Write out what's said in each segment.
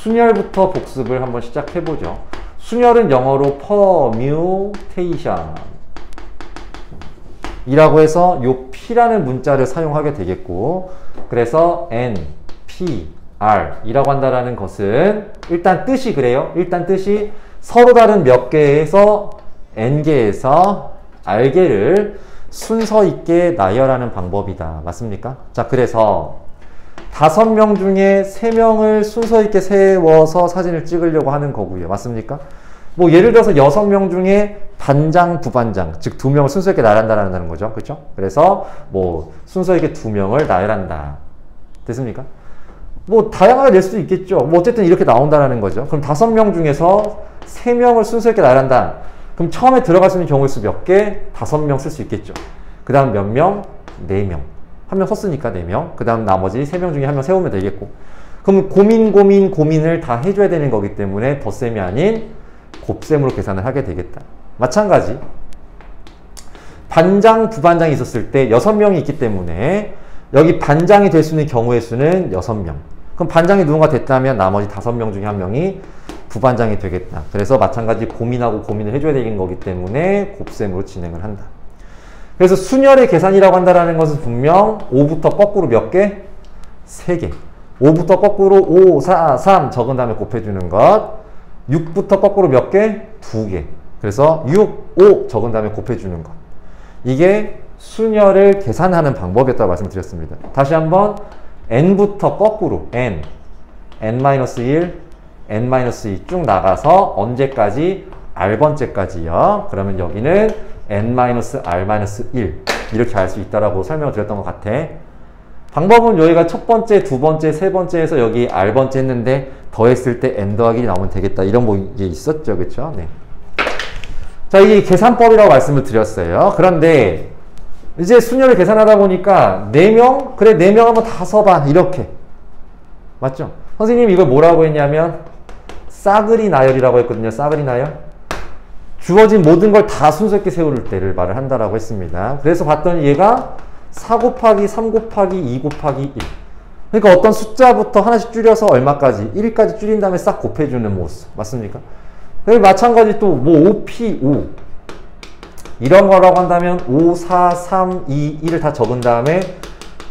순열부터 복습을 한번 시작해보죠. 순열은 영어로 permutation 이라고 해서 요 P라는 문자를 사용하게 되겠고, 그래서 N, P, R 이라고 한다라는 것은 일단 뜻이 그래요. 일단 뜻이 서로 다른 몇 개에서 N개에서 R개를 순서 있게 나열하는 방법이다. 맞습니까? 자, 그래서 5명 중에 3명을 순서 있게 세워서 사진을 찍으려고 하는 거고요. 맞습니까? 뭐 예를 들어서 6명 중에 반장, 부반장, 즉 2명을 순서 있게 나열한다는 거죠. 그렇죠? 그래서 뭐 순서 있게 2명을 나열한다. 됐습니까? 뭐 다양하게 낼 수도 있겠죠. 뭐 어쨌든 이렇게 나온다는 거죠. 그럼 5명 중에서 3명을 순서 있게 나열한다. 그럼 처음에 들어갈 수 있는 경우의 수 몇 개? 5명 쓸 수 있겠죠. 그 다음 몇 명? 4명. 1명 썼으니까 4명. 그 다음 나머지 3명 중에 1명 세우면 되겠고. 그럼 고민을 다 해줘야 되는 거기 때문에 덧셈이 아닌 곱셈으로 계산을 하게 되겠다. 마찬가지. 반장, 부반장이 있었을 때 6명이 있기 때문에 여기 반장이 될 수 있는 경우의 수는 6명. 그럼 반장이 누군가 됐다면 나머지 5명 중에 1명이 부반장이 되겠다. 그래서 마찬가지 고민을 해줘야 되는 거기 때문에 곱셈으로 진행을 한다. 그래서 순열의 계산이라고 한다는 것은 분명 5부터 거꾸로 몇 개? 3개. 5부터 거꾸로 5, 4, 3 적은 다음에 곱해주는 것. 6부터 거꾸로 몇 개? 2개. 그래서 6, 5 적은 다음에 곱해주는 것. 이게 순열을 계산하는 방법이었다고 말씀드렸습니다. 다시 한번 n부터 거꾸로 n, n-1, n-2 쭉 나가서 언제까지? r번째까지요. 그러면 여기는 n-r-1 이렇게 할 수 있다라고 설명을 드렸던 것 같아. 방법은 여기가 첫 번째, 두 번째, 세 번째에서 여기 r번째 했는데 더했을 때 n 더하기 1이 나오면 되겠다. 이런 뭐 게 있었죠. 그렇죠? 네. 자, 이게 계산법이라고 말씀을 드렸어요. 그런데 이제 순열을 계산하다 보니까 4명? 그래, 4명 한번 다 써봐. 이렇게. 맞죠? 선생님 이걸 뭐라고 했냐면 싸그리 나열이라고 했거든요. 싸그리 나열. 주어진 모든 걸 다 순서 있게 세울 때를 말을 한다라고 했습니다. 그래서 봤더니 얘가 4 곱하기 3 곱하기 2 곱하기 1. 그러니까 어떤 숫자부터 하나씩 줄여서 얼마까지? 1까지 줄인 다음에 싹 곱해주는 모습. 맞습니까? 마찬가지 또 뭐 5P5 이런 거라고 한다면 5, 4, 3, 2, 1을 다 적은 다음에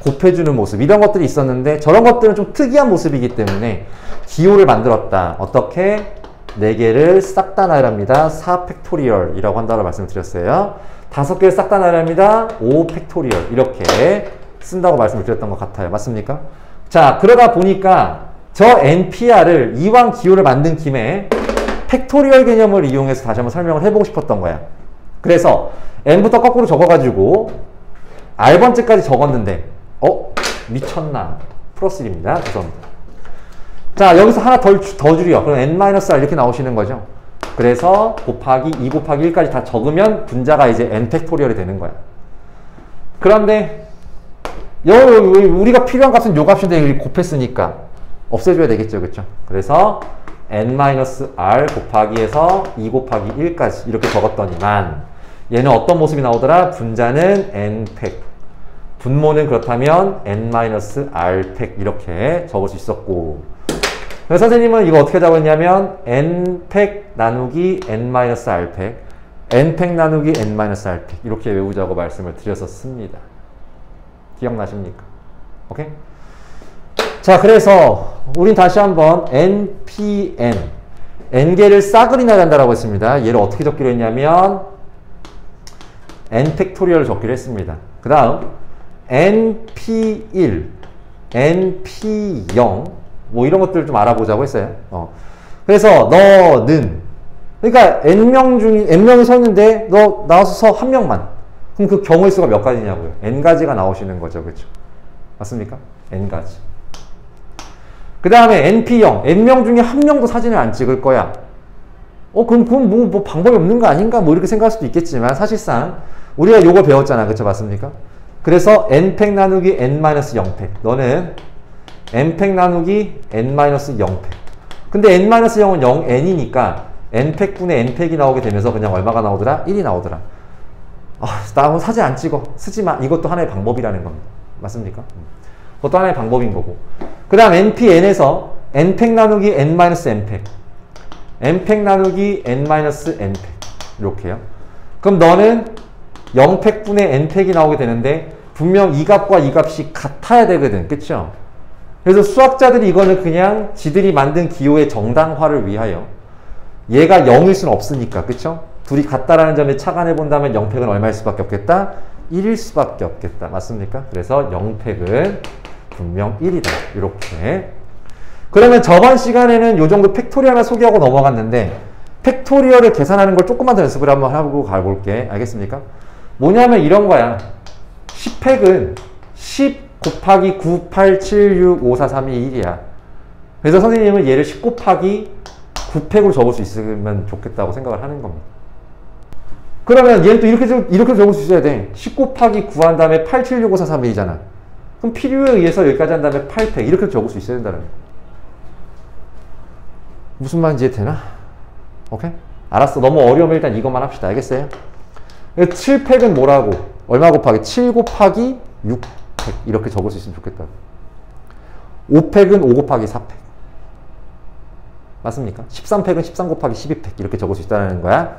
곱해주는 모습. 이런 것들이 있었는데 저런 것들은 좀 특이한 모습이기 때문에 기호를 만들었다. 어떻게? 4개를 싹 다 나열합니다. 4 팩토리얼이라고 한다고 말씀드렸어요. 5개를 싹 다 나열합니다. 5 팩토리얼 이렇게 쓴다고 말씀을 드렸던 것 같아요. 맞습니까? 자, 그러다 보니까 저 NPR을 이왕 기호를 만든 김에 팩토리얼 개념을 이용해서 다시 한번 설명을 해보고 싶었던 거야. 그래서 n부터 거꾸로 적어가지고 r번째까지 적었는데 미쳤나? 플러스 1입니다. 죄송합니다. 자, 여기서 하나 더 줄여. 그럼 n-r 이렇게 나오시는 거죠. 그래서 곱하기 2 곱하기 1까지 다 적으면 분자가 이제 n 팩토리얼이 되는 거야. 그런데 우리가 필요한 값은 요 값인데 곱했으니까 없애줘야 되겠죠. 그렇죠? 그래서 n-r 곱하기에서 2 곱하기 1까지 이렇게 적었더니만 얘는 어떤 모습이 나오더라? 분자는 n팩, 분모는 그렇다면 n-r팩 이렇게 적을 수 있었고, 그래서 선생님은 이거 어떻게 적었냐면 n팩 나누기 n-r팩, n팩 나누기 n-r팩 이렇게 외우자고 말씀을 드렸었습니다. 기억나십니까? 오케이? 자, 그래서 우린 다시 한번 npn n개를 싸그리 나열한다라고 했습니다. 얘를 어떻게 적기로 했냐면 n 팩토리얼을 적기로 했습니다. 그 다음 np1, np0 뭐 이런 것들을 좀 알아보자고 했어요. 그래서 너는 그러니까 n명이 서 있는데 너 나와서 한 명만. 그럼 그 경우의 수가 몇 가지냐고요? n가지가 나오시는 거죠. 그렇죠? 맞습니까? n가지. 그 다음에 np0, n명 중에 한 명도 사진을 안 찍을 거야. 그럼 뭐 방법이 없는 거 아닌가? 뭐 이렇게 생각할 수도 있겠지만 사실상 우리가 요거 배웠잖아. 그렇죠? 맞습니까? 그래서 n팩 나누기 n-0팩. 너는 n팩 나누기 n-0팩. 근데 n-0은 0n이니까 n팩분의 n팩이 나오게 되면서 그냥 얼마가 나오더라? 1이 나오더라. 나 사진 안 찍어. 쓰지 마. 이것도 하나의 방법이라는 겁니다. 맞습니까? 그것도 하나의 방법인 거고. 그 다음 npn에서 n팩 나누기 n-n팩. n팩 나누기 n-n팩. 이렇게요. 그럼 너는 0팩분의 n팩이 나오게 되는데 분명 이 값과 이 값이 같아야 되거든. 그쵸? 그래서 수학자들이 이거는 그냥 지들이 만든 기호의 정당화를 위하여 얘가 0일 수는 없으니까. 그쵸? 둘이 같다라는 점에 착안해 본다면 0팩은 얼마일 수밖에 없겠다? 1일 수밖에 없겠다. 맞습니까? 그래서 0팩은 분명 1이다. 이렇게. 그러면 저번 시간에는 이 정도 팩토리얼만 소개하고 넘어갔는데 팩토리얼을 계산하는 걸 조금만 더 연습을 한번 하고 가볼게. 알겠습니까? 뭐냐면 이런 거야. 10팩은 10 곱하기 9, 8, 7, 6, 5, 4, 3, 2, 1이야. 그래서 선생님은 얘를 10 곱하기 9팩으로 적을 수 있으면 좋겠다고 생각을 하는 겁니다. 그러면 얘는 또 이렇게 적을 수 있어야 돼. 10 곱하기 9 한 다음에 8, 7, 6, 5, 4, 3, 2잖아. 그럼 필요에 의해서 여기까지 한 다음에 8팩 이렇게 적을 수 있어야 된다는 거야. 무슨 말인지 이해되나? 오케이? 알았어. 너무 어려우면 일단 이것만 합시다. 알겠어요? 7팩은 뭐라고? 얼마 곱하기? 7 곱하기 6팩 이렇게 적을 수 있으면 좋겠다. 5팩은 5 곱하기 4팩. 맞습니까? 13팩은 13 곱하기 12팩 이렇게 적을 수 있다는 거야.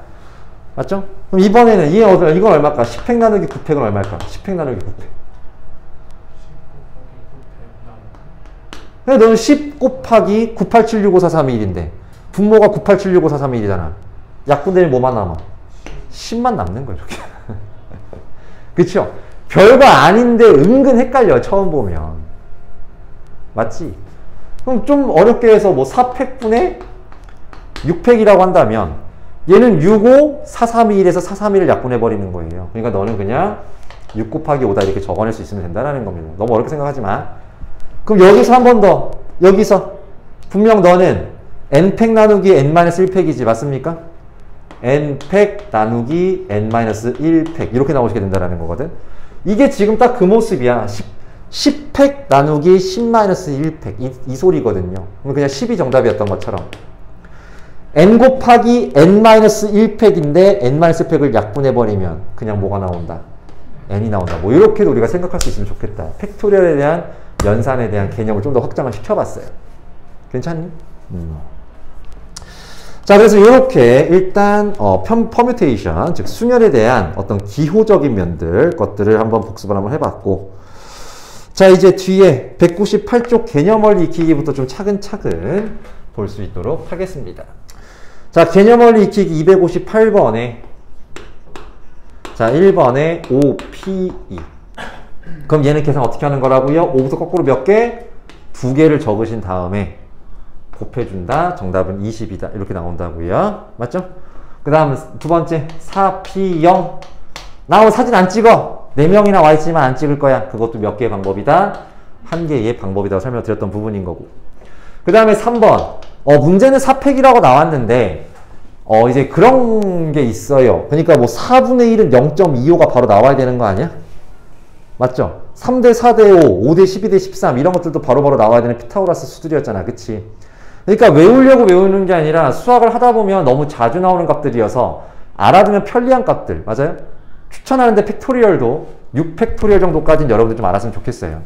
맞죠? 그럼 이번에는 이건 얼마일까? 10팩 나누기 9팩은 얼마일까? 10팩 나누기 9팩. 그래, 너는 10 곱하기 987654321인데 분모가 987654321이잖아. 약분되면 뭐만 남아? 10만 남는 거야, 이렇게. 그쵸? 별거 아닌데 은근 헷갈려, 처음 보면. 맞지? 그럼 좀 어렵게 해서 뭐 4팩분의 6팩이라고 한다면 얘는 65, 431에서 431을 약분해버리는 거예요. 그러니까 너는 그냥 6 곱하기 5다 이렇게 적어낼 수 있으면 된다는 겁니다. 너무 어렵게 생각하지 마. 그럼 여기서 한 번 더. 여기서 분명 너는 n팩 나누기 n-1팩이지. 맞습니까? n팩 나누기 n-1팩 이렇게 나오시게 된다는 거거든. 이게 지금 딱 그 모습이야. 10팩 나누기 10-1팩 이 소리거든요. 그냥 10이 정답이었던 것처럼 n 곱하기 n-1팩인데 n-1팩을 약분해버리면 그냥 뭐가 나온다? n이 나온다. 뭐 이렇게도 우리가 생각할 수 있으면 좋겠다. 팩토리얼에 대한 연산에 대한 개념을 좀 더 확장을 시켜봤어요. 괜찮니? 자, 그래서 이렇게 일단 퍼뮤테이션, 즉 수열에 대한 어떤 기호적인 것들을 한번 복습을 한번 해봤고, 자, 이제 뒤에 198쪽 개념원리 익히기부터 좀 차근차근 볼 수 있도록 하겠습니다. 자, 개념원리 익히기 258번에 자, 1번에 OPE. 그럼 얘는 계산 어떻게 하는 거라고요? 5부터 거꾸로 몇 개? 2개를 적으신 다음에 곱해준다. 정답은 20이다. 이렇게 나온다고요. 맞죠? 그 다음 두 번째 4P0. 나 오늘 사진 안 찍어. 4명이나 와 있지만 안 찍을 거야. 그것도 몇 개의 방법이다? 1개의 방법이라고 설명드렸던 부분인 거고. 그 다음에 3번. 문제는 4팩이라고 나왔는데 이제 그런 게 있어요. 그러니까 뭐 4분의 1은 0.25가 바로 나와야 되는 거 아니야? 맞죠? 3대 4대 5, 5대 12대 13 이런 것들도 바로바로 나와야 되는 피타고라스 수들이었잖아. 그치? 그러니까 외우려고 외우는 게 아니라 수학을 하다 보면 너무 자주 나오는 값들이어서 알아두면 편리한 값들. 맞아요? 추천하는데 팩토리얼도 6팩토리얼 정도까지는 여러분들 좀 알았으면 좋겠어요.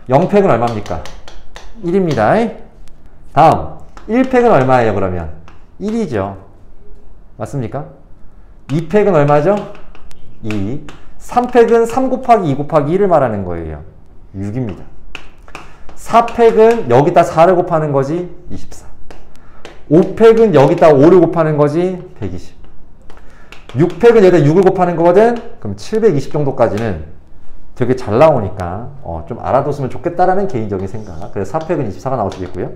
0팩은 얼마입니까? 1입니다. 다음 1팩은 얼마예요 그러면? 1이죠. 맞습니까? 2팩은 얼마죠? 2. 3팩은 3 곱하기 2 곱하기 1을 말하는 거예요. 6입니다. 4팩은 여기다 4를 곱하는 거지 24. 5팩은 여기다 5를 곱하는 거지 120. 6팩은 여기다 6을 곱하는 거거든. 그럼 720 정도까지는 되게 잘 나오니까 좀 알아뒀으면 좋겠다라는 개인적인 생각. 그래서 4팩은 24가 나오시겠고요.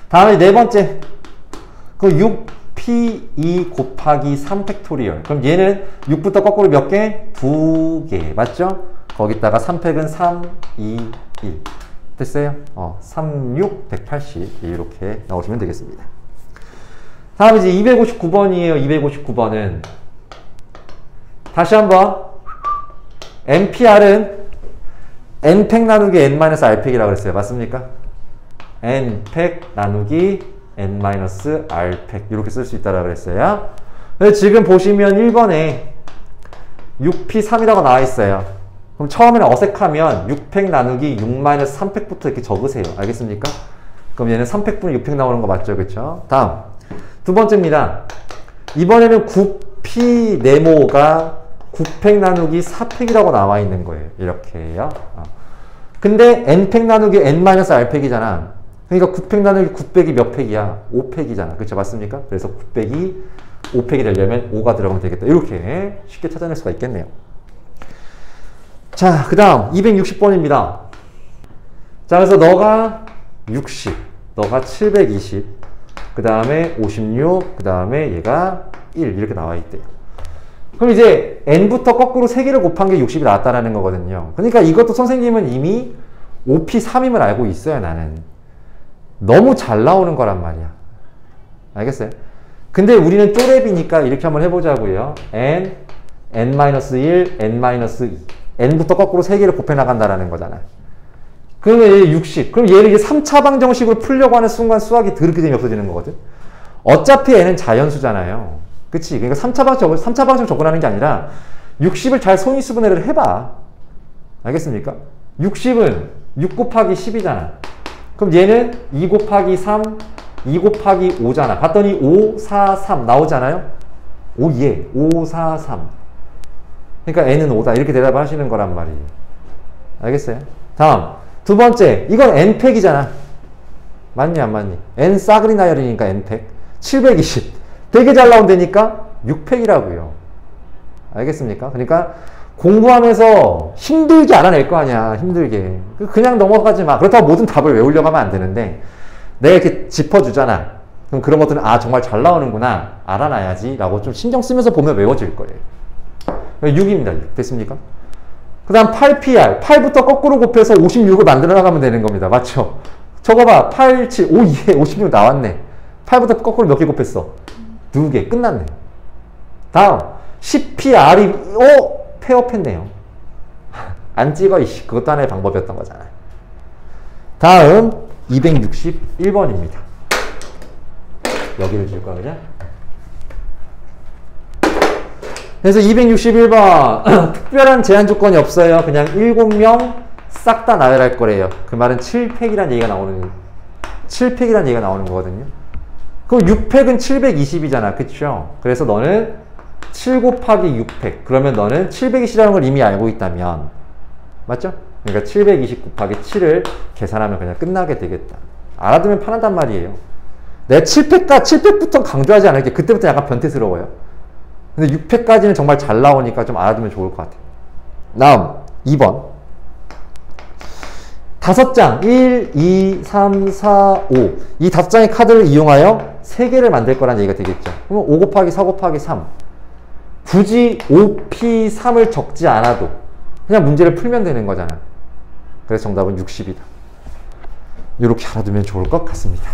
다음에 네 번째 그 6P2 곱하기 3팩토리얼. 그럼 얘는 6부터 거꾸로 몇 개? 2개. 맞죠? 거기다가 3팩은 3, 2, 1. 됐어요? 3, 6, 180 이렇게 나오시면 되겠습니다. 다음 이제 259번이에요. 259번은 다시 한번 NPR은 n팩 나누기 n-r팩이라고 그랬어요. 맞습니까? n팩 나누기 n-r팩 이렇게 쓸 수 있다고 그랬어요. 지금 보시면 1번에 6P3이라고 나와 있어요. 그럼 처음에는 어색하면 6팩 나누기 6-3팩부터 이렇게 적으세요. 알겠습니까? 그럼 얘는 3팩분의 6팩 나오는 거 맞죠? 그쵸? 다음. 두 번째입니다. 이번에는 9P 네모가 9팩 나누기 4팩이라고 나와 있는 거예요. 이렇게요. 근데 n팩 나누기 n-r팩이잖아. 그러니까 9팩 나누기 9팩이 몇 팩이야? 5팩이잖아. 그렇죠? 맞습니까? 그래서 9팩이 5팩이 되려면 5가 들어가면 되겠다. 이렇게 쉽게 찾아낼 수가 있겠네요. 자, 그 다음 260번입니다. 자, 그래서 너가 60, 너가 720, 그 다음에 56, 그 다음에 얘가 1 이렇게 나와 있대요. 그럼 이제 n부터 거꾸로 3개를 곱한 게 60이 나왔다는 거거든요. 그러니까 이것도 선생님은 이미 5p3임을 알고 있어요. 나는 너무 잘 나오는 거란 말이야. 알겠어요? 근데 우리는 쪼렙이니까 이렇게 한번 해보자고요. n, n-1, n-2 n부터 거꾸로 3개를 곱해 나간다라는 거잖아. 그러면 얘 60. 그럼 얘를 이제 3차 방정식으로 풀려고 하는 순간 수학이 더럽게 재미없어지는 거거든. 어차피 n은 자연수잖아요. 그치? 그러니까 3차 방정 접근하는 게 아니라 60을 잘 손위수분해를 해봐. 알겠습니까? 60은 6 곱하기 10이잖아. 그럼 얘는 2 곱하기 3, 2 곱하기 5잖아. 봤더니 5, 4, 3 나오잖아요? 5, 예. 5, 4, 3. 그러니까 n은 5다. 이렇게 대답을 하시는 거란 말이에요. 알겠어요? 다음. 두 번째. 이건 n팩이잖아. 맞니 안 맞니? n 싸그리 나열이니까 n팩. 720. 되게 잘 나온다니까 6팩이라고요. 알겠습니까? 그러니까 공부하면서 힘들게 알아낼 거 아니야. 힘들게. 그냥 넘어가지 마. 그렇다고 모든 답을 외우려고 하면 안 되는데 내가 이렇게 짚어주잖아. 그럼 그런 것들은 아 정말 잘 나오는구나. 알아놔야지 라고 좀 신경 쓰면서 보면 외워질 거예요. 6입니다. 6. 됐습니까? 그 다음 8PR. 8부터 거꾸로 곱해서 56을 만들어 나가면 되는 겁니다. 맞죠? 저거 봐. 8, 7, 5, 2에 56 나왔네. 8부터 거꾸로 몇 개 곱했어? 2개. 끝났네. 다음 10PR이 폐업했네요. 안 찍어 이씨. 그것도 하나의 방법이었던 거잖아. 다음 261번입니다. 여기를 줄 거야 그냥? 그래서 261번 특별한 제한 조건이 없어요. 그냥 7명 싹 다 나열할 거래요. 그 말은 7팩이란 얘기가 나오는 7팩이란 얘기가 나오는 거거든요. 그럼 6팩은 720이잖아. 그쵸? 그래서 너는 7 곱하기 6팩. 그러면 너는 720이라는 걸 이미 알고 있다면 맞죠? 그러니까 720 곱하기 7을 계산하면 그냥 끝나게 되겠다. 알아두면 편하단 말이에요. 내가 7팩부터 강조하지 않을게. 그때부터 약간 변태스러워요. 근데 6팩까지는 정말 잘 나오니까 좀 알아두면 좋을 것 같아요. 다음 2번 5장 1, 2, 3, 4, 5 이 5장의 카드를 이용하여 3개를 만들 거란 얘기가 되겠죠. 그럼 5 곱하기 4 곱하기 3 굳이 5p3을 적지 않아도 그냥 문제를 풀면 되는 거잖아. 그래서 정답은 60이다. 이렇게 알아두면 좋을 것 같습니다.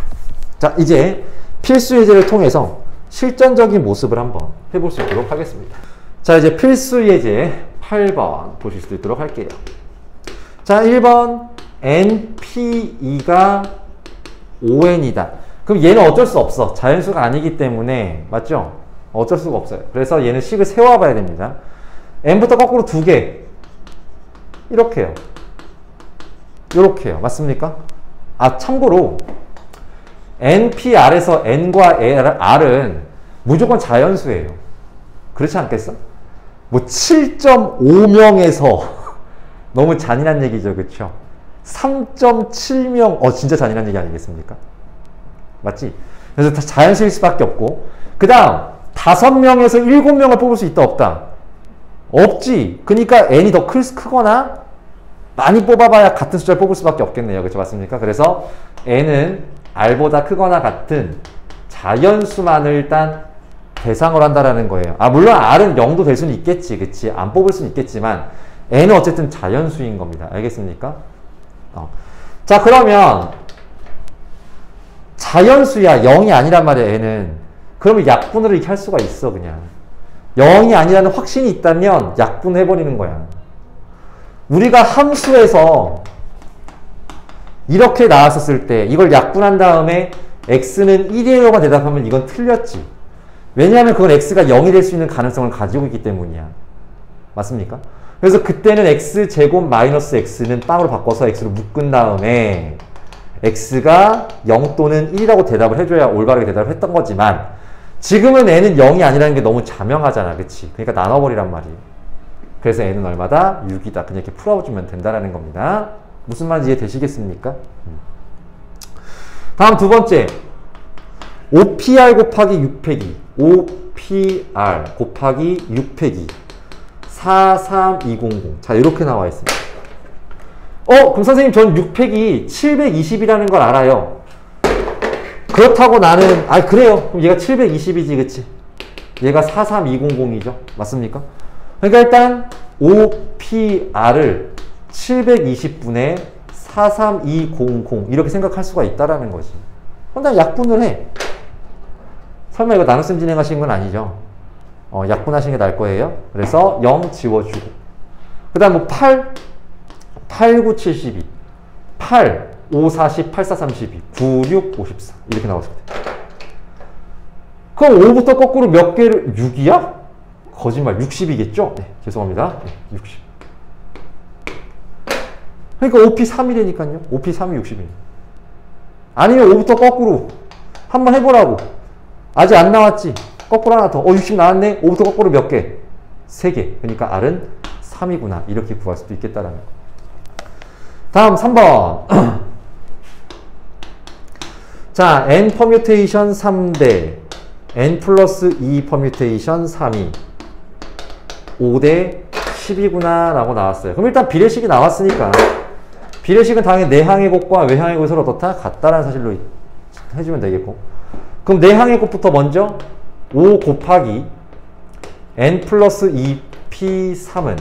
자, 이제 필수 예제를 통해서 실전적인 모습을 한번 해볼 수 있도록 하겠습니다. 자, 이제 필수 예제 8번 보실 수 있도록 할게요. 자, 1번 np2가 5n이다. 그럼 얘는 어쩔 수 없어. 자연수가 아니기 때문에 맞죠? 어쩔 수가 없어요. 그래서 얘는 식을 세워봐야 됩니다. n부터 거꾸로 2개 이렇게요. 이렇게요. 맞습니까? 아, 참고로 npr에서 n과 r은 무조건 자연수예요. 그렇지 않겠어? 뭐 7.5명에서 너무 잔인한 얘기죠. 그쵸? 3.7명 진짜 잔인한 얘기 아니겠습니까? 맞지? 그래서 다 자연수일 수밖에 없고 그 다음 5명에서 7명을 뽑을 수 있다 없다? 없지. 그러니까 n이 더 크거나 많이 뽑아봐야 같은 숫자를 뽑을 수밖에 없겠네요. 그렇죠? 맞습니까? 그래서 n은 r보다 크거나 같은 자연수만을 일단 대상으로 한다라는 거예요. 아, 물론 r은 0도 될 수는 있겠지. 그치? 안 뽑을 수는 있겠지만 n은 어쨌든 자연수인 겁니다. 알겠습니까? 자, 그러면 자연수야. 0이 아니란 말이야, n은. 그러면 약분을 이렇게 할 수가 있어, 그냥. 0이 아니라는 확신이 있다면 약분해버리는 거야. 우리가 함수에서 이렇게 나왔었을 때 이걸 약분한 다음에 x는 1이에요만 대답하면 이건 틀렸지. 왜냐하면 그건 x가 0이 될 수 있는 가능성을 가지고 있기 때문이야. 맞습니까? 그래서 그때는 x제곱 마이너스 x는 빵으로 바꿔서 x로 묶은 다음에 x가 0 또는 1이라고 대답을 해줘야 올바르게 대답을 했던 거지만 지금은 n은 0이 아니라는 게 너무 자명하잖아. 그치? 그러니까 나눠버리란 말이에요. 그래서 n은 얼마다? 6이다. 그냥 이렇게 풀어주면 된다라는 겁니다. 무슨 말인지 이해되시겠습니까? 다음 두 번째. 5pr 곱하기 6 빼기 5pr 곱하기 6 빼기 43200. 자, 이렇게 나와 있습니다. 그럼 선생님 전 6 빼기 720이라는 걸 알아요. 그렇다고 나는 그래요. 그럼 얘가 720이지, 그치? 얘가 43200이죠. 맞습니까? 그러니까 일단 5pr을 720분의 43200 이렇게 생각할 수가 있다라는 거지. 그럼 약분을 해. 설마 이거 나눗셈 진행하신 건 아니죠? 약분하시는 게 나을 거예요. 그래서 0 지워주고. 그 다음 뭐 8, 9, 72. 8, 5, 40, 8, 4, 32. 9, 6, 54. 이렇게 나오시면 돼요. 그럼 5부터 거꾸로 몇 개를, 6이야? 거짓말, 60이겠죠? 네, 죄송합니다. 네, 60. 그러니까 5p 3이라니까요. 5p 3이 60이에요. 아니면 5부터 거꾸로 한번 해보라고. 아직 안 나왔지? 거꾸로 하나 더. 60 나왔네? 5부터 거꾸로 몇 개? 3개. 그러니까 R은 3이구나. 이렇게 구할 수도 있겠다라는 거. 다음 3번. 자, n 퍼뮤테이션 3대 n 플러스 2 퍼뮤테이션 3이 5대 10이구나 라고 나왔어요. 그럼 일단 비례식이 나왔으니까 비례식은 당연히 내항의 곱과 외항의 곱이 서로 어떻다? 같다라는 사실로 해주면 되겠고, 그럼 내항의 곱부터 먼저 5 곱하기 n 플러스 2p3은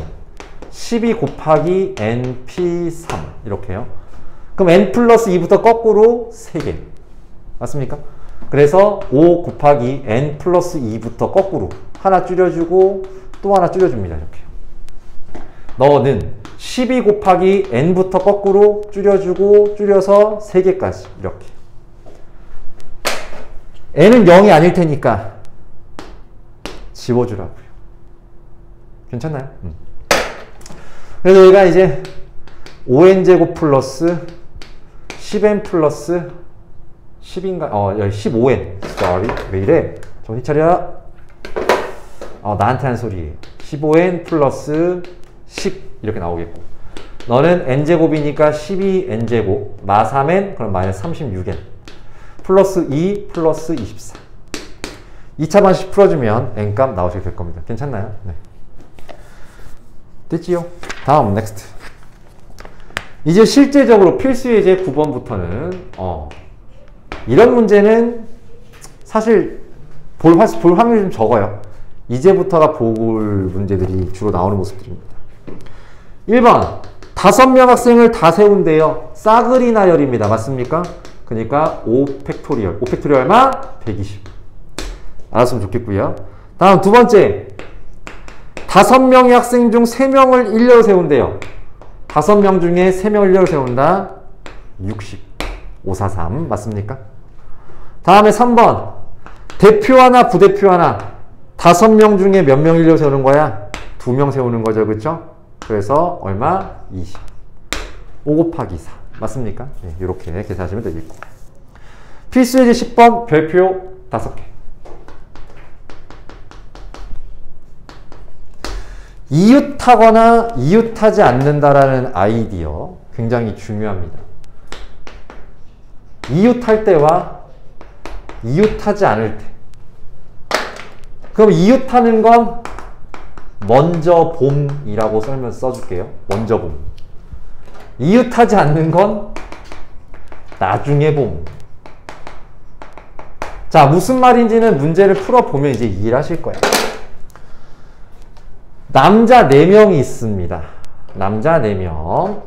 12 곱하기 np3 이렇게요. 그럼 n 플러스 2부터 거꾸로 3개 맞습니까? 그래서 5 곱하기 n 플러스 2부터 거꾸로 하나 줄여주고 또 하나 줄여줍니다. 이렇게 너는 12 곱하기 n부터 거꾸로 줄여주고 줄여서 3개까지 이렇게. n은 0이 아닐 테니까 지워주라고요. 괜찮나요? 그래서 여기가 이제 5n제곱 플러스 10n 플러스 10인가? 여기 15n. sorry. 왜 이래? 정신 차려. 나한테 한 소리예요. 15n 플러스 10 이렇게 나오겠고, 너는 n제곱이니까 12n제곱 마 3n 그럼 마이너스 36n 플러스 2 플러스 24. 2차 반식 풀어주면 n값 나오시게 될 겁니다. 괜찮나요? 네. 됐지요? 다음 넥스트. 이제 실제적으로 필수 예제 9번부터는 이런 문제는 사실 볼 확률이 좀 적어요. 이제부터가 볼 문제들이 주로 나오는 모습들입니다. 1번 5명 학생을 다 세운대요. 싸그리 나열입니다. 맞습니까? 그러니까 5팩토리얼. 5팩토리얼 얼마? 120. 알았으면 좋겠고요. 다음 두 번째 5명의 학생 중 3명을 일렬로 세운대요. 5명 중에 3명을 일렬로 세운다. 60. 543 맞습니까? 다음에 3번 대표 하나 부대표 하나 5명 중에 몇 명 일렬로 세우는 거야? 2명 세우는 거죠. 그렇죠? 그래서 얼마? 20. 5 곱하기 4 맞습니까? 네, 이렇게 계산하시면 되겠고, 필수 예제 10번 별표 5개. 이웃하거나 이웃하지 않는다라는 아이디어 굉장히 중요합니다. 이웃할 때와 이웃하지 않을 때. 그럼 이웃하는 건 먼저 봄이라고 써줄게요. 먼저 봄. 이웃하지 않는 건 나중에 봄. 자, 무슨 말인지는 문제를 풀어보면 이제 이해를 하실 거예요. 남자 4명이 있습니다. 남자 4명.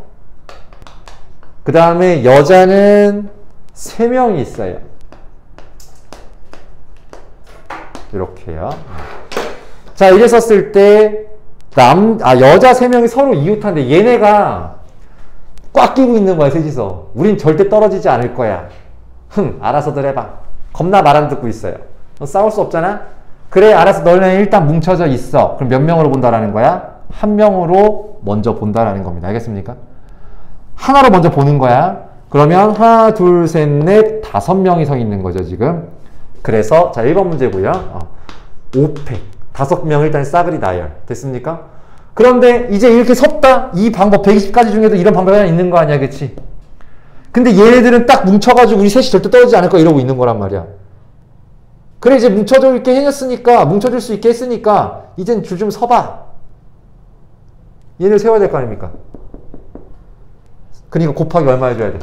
그 다음에 여자는 3명이 있어요. 이렇게요. 자, 이래 썼을 때 여자 3명이 서로 이웃한데 얘네가 꽉 끼고 있는 거야, 셋이서. 우린 절대 떨어지지 않을 거야. 알아서들 해봐. 겁나 말 안 듣고 있어요. 너 싸울 수 없잖아? 그래, 알아서 너네 일단 뭉쳐져 있어. 그럼 몇 명으로 본다라는 거야? 한 명으로 먼저 본다라는 겁니다. 알겠습니까? 하나로 먼저 보는 거야. 그러면 하나, 둘, 셋, 넷, 5명이 서 있는 거죠, 지금. 그래서, 자, 1번 문제고요. 5팩. 5명 일단 싸그리 나열. 됐습니까? 그런데 이제 이렇게 섰다. 이 방법 120가지 중에도 이런 방법이 하나 있는 거 아니야, 그치? 근데 얘네들은 딱 뭉쳐가지고 우리 셋이 절대 떨어지지 않을 거 이러고 있는 거란 말이야. 그래, 이제 뭉쳐져 있게 해줬으니까, 뭉쳐질 수 있게 했으니까, 이젠 줄 좀 서봐. 얘를 세워야 될 거 아닙니까? 그러니까 곱하기 얼마 해줘야 돼?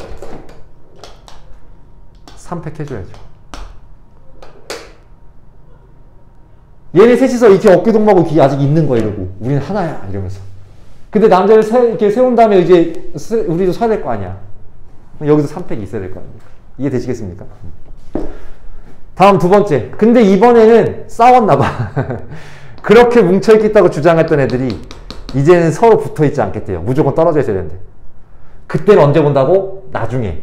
3팩 해줘야죠. 얘네 셋이서 이렇게 어깨동무하고 아직 있는 거야, 이러고. 우리는 하나야, 이러면서. 근데 남자를 이렇게 세운 다음에 이제 우리도 서야 될 거 아니야. 여기서 3팩이 있어야 될 거 아닙니까? 이해되시겠습니까? 다음 2번째. 근데 이번에는 싸웠나봐. 그렇게 뭉쳐있겠다고 주장했던 애들이 이제는 서로 붙어있지 않겠대요. 무조건 떨어져 있어야 되는데. 그때는 언제 본다고? 나중에.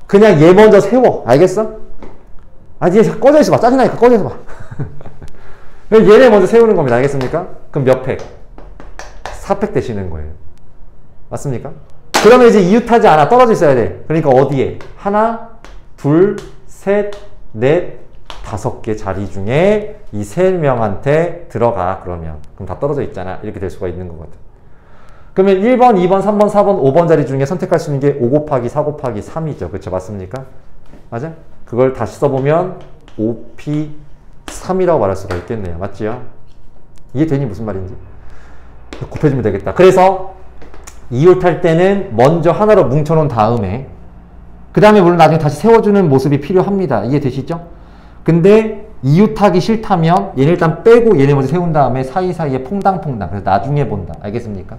그냥 얘 먼저 세워. 알겠어? 얘 꺼져 있어봐. 짜증나니까 꺼져 있어봐. 얘네 먼저 세우는 겁니다. 알겠습니까? 그럼 몇 팩? 4팩 되시는 거예요. 맞습니까? 그러면 이제 이웃하지 않아. 떨어져 있어야 돼. 그러니까 어디에? 하나, 둘, 셋, 넷, 5개 자리 중에 이 3명한테 들어가. 그러면. 그럼 다 떨어져 있잖아. 이렇게 될 수가 있는 거거든. 그러면 1번, 2번, 3번, 4번, 5번 자리 중에 선택할 수 있는 게 5 곱하기 4 곱하기 3이죠. 그렇죠? 맞습니까? 맞아? 그걸 다시 써보면 5P3이라고 말할 수가 있겠네요. 맞지요? 이해되니? 무슨 말인지? 곱해주면 되겠다. 그래서 이웃할 때는 먼저 하나로 뭉쳐놓은 다음에 그 다음에 물론 나중에 다시 세워주는 모습이 필요합니다. 이해되시죠? 근데 이웃하기 싫다면 얘는 일단 빼고 얘네 먼저 세운 다음에 사이사이에 퐁당퐁당. 그래서 나중에 본다. 알겠습니까?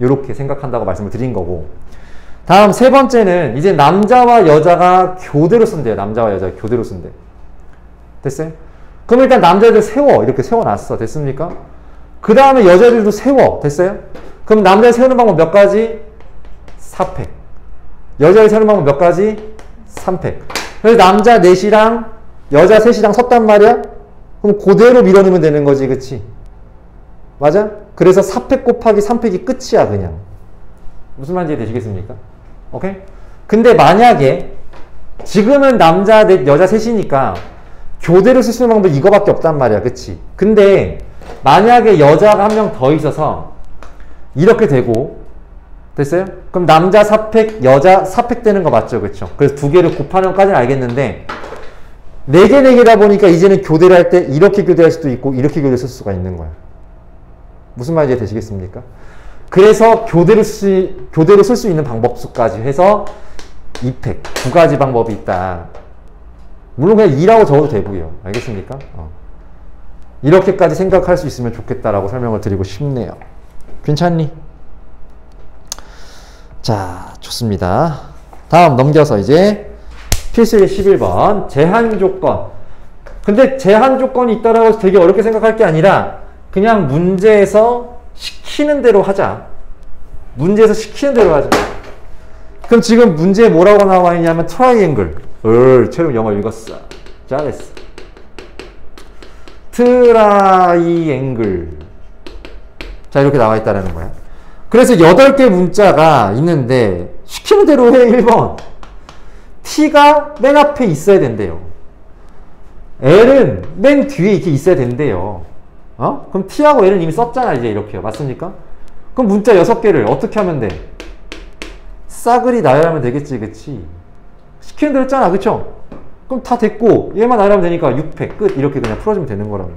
이렇게 생각한다고 말씀을 드린 거고. 다음 3번째는 이제 남자와 여자가 교대로 쓴대요. 남자와 여자가 교대로 쓴대. 됐어요? 그럼 일단 남자들 세워. 이렇게 세워놨어. 됐습니까? 그 다음에 여자들도 세워. 됐어요? 그럼 남자 세우는 방법 몇 가지? 4팩. 여자를 세우는 방법 몇 가지? 3팩. 그래서 남자 넷이랑 여자 셋이랑 섰단 말이야? 그럼 그대로 밀어넣으면 되는 거지. 그치? 맞아? 그래서 4팩 곱하기 3팩이 끝이야. 그냥. 무슨 말인지 되시겠습니까? 오케이? 근데 만약에 지금은 남자 넷 여자 셋이니까 교대로 쓸 수 있는 방법이 이거밖에 없단 말이야. 그치? 근데 만약에 여자가 한 명 더 있어서 이렇게 되고 됐어요? 그럼 남자 4팩, 여자 4팩 되는 거 맞죠? 그쵸? 그래서 2개를 곱하는 것까지는 알겠는데 4개, 4개다 보니까 이제는 교대를 할 때 이렇게 교대할 수도 있고 이렇게 교대를 쓸 수가 있는 거야. 무슨 말인지 되시겠습니까? 그래서 교대로 쓸 수 있는 방법수까지 해서 2팩, 2가지 방법이 있다. 물론 그냥 2라고 적어도 되고요. 알겠습니까? 이렇게까지 생각할 수 있으면 좋겠다라고 설명을 드리고 싶네요. 괜찮니? 자, 좋습니다. 다음 넘겨서 이제 필수의 11번 제한 조건. 근데 제한 조건이 있다라고 해서 되게 어렵게 생각할 게 아니라 그냥 문제에서 시키는 대로 하자. 문제에서 시키는 대로 하자. 그럼 지금 문제에 뭐라고 나와 있냐면 트라이앵글. 최근 영어 읽었어. 잘했어. 트라이앵글. 자, 이렇게 나와 있다는 거야. 그래서 8개 문자가 있는데 시키는 대로 해. 1번. T가 맨 앞에 있어야 된대요. L은 맨 뒤에 이렇게 있어야 된대요. 그럼 T하고 L은 이미 썼잖아. 이제 이렇게요. 맞습니까? 그럼 문자 6개를 어떻게 하면 돼? 싸그리 나열하면 되겠지. 그치? 시키는 대로 했잖아. 그쵸? 그럼 다 됐고 얘만 나열하면 되니까 6팩 끝. 이렇게 그냥 풀어주면 되는 거라고.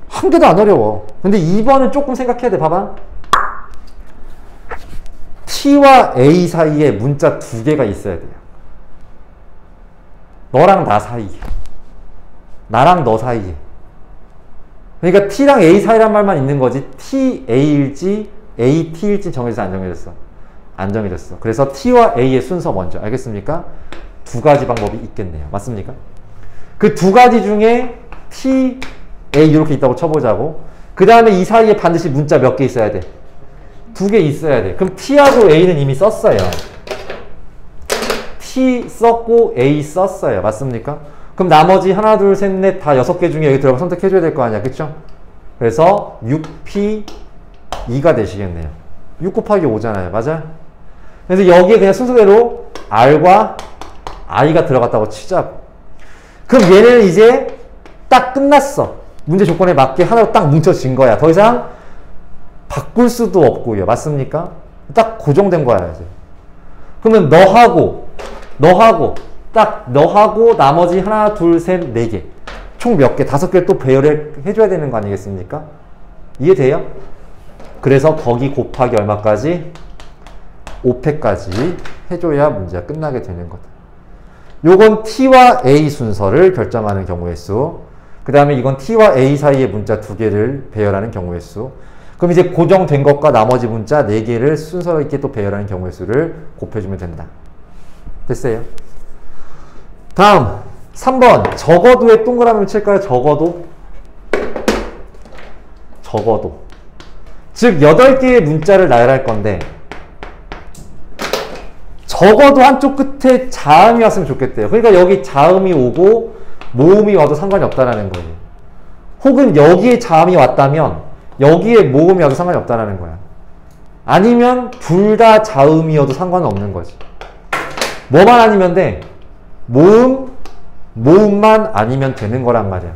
한 개도 안 어려워. 근데 2번은 조금 생각해야 돼. 봐봐. T와 A 사이에 문자 2개가 있어야 돼요. 너랑 나 사이에. 나랑 너 사이에. 그러니까 T랑 A 사이란 말만 있는 거지 T, A일지 A, T일지 정해졌어? 안 정해졌어? 안 정해졌어. 그래서 T와 A의 순서 먼저. 알겠습니까? 2가지 방법이 있겠네요. 맞습니까? 그 2가지 중에 T, A 이렇게 있다고 쳐보자고. 그 다음에 이 사이에 반드시 문자 몇 개 있어야 돼? 2개 있어야 돼. 그럼 T하고 A는 이미 썼어요. T 썼고 A 썼어요. 맞습니까? 그럼 나머지 하나, 둘, 셋, 넷 다 6개 중에 여기 들어가 선택해줘야 될 거 아니야. 그쵸? 그래서 6P 2가 되시겠네요. 6 곱하기 5잖아요. 맞아? 그래서 여기에 그냥 순서대로 R과 I가 들어갔다고 치자고. 그럼 얘는 이제 딱 끝났어. 문제 조건에 맞게 하나로 딱 뭉쳐진 거야. 더 이상 바꿀 수도 없고요. 맞습니까? 딱 고정된 거야, 이제. 그러면 너하고 나머지 하나, 둘, 셋, 네 개. 총 몇 개? 5개를 또 배열을 해줘야 되는 거 아니겠습니까? 이해돼요? 그래서 거기 곱하기 얼마까지? 5팩까지 해줘야 문제가 끝나게 되는 거다. 요건 T와 A 순서를 결정하는 경우의 수. 그 다음에 이건 T와 A 사이의 문자 2개를 배열하는 경우의 수. 그럼 이제 고정된 것과 나머지 문자 4개를 순서 있게 또 배열하는 경우의 수를 곱해주면 된다. 됐어요? 다음 3번 적어도에 동그라미를 칠까요? 적어도 즉 8개의 문자를 나열할 건데 적어도 한쪽 끝에 자음이 왔으면 좋겠대요. 그러니까 여기 자음이 오고 모음이 와도 상관이 없다는 거예요. 혹은 여기에 자음이 왔다면 여기에 모음이 와도 상관이 없다는 거야. 아니면 둘 다 자음이어도 상관은 없는 거지. 뭐만 아니면 돼? 모음만 아니면 되는 거란 말이야.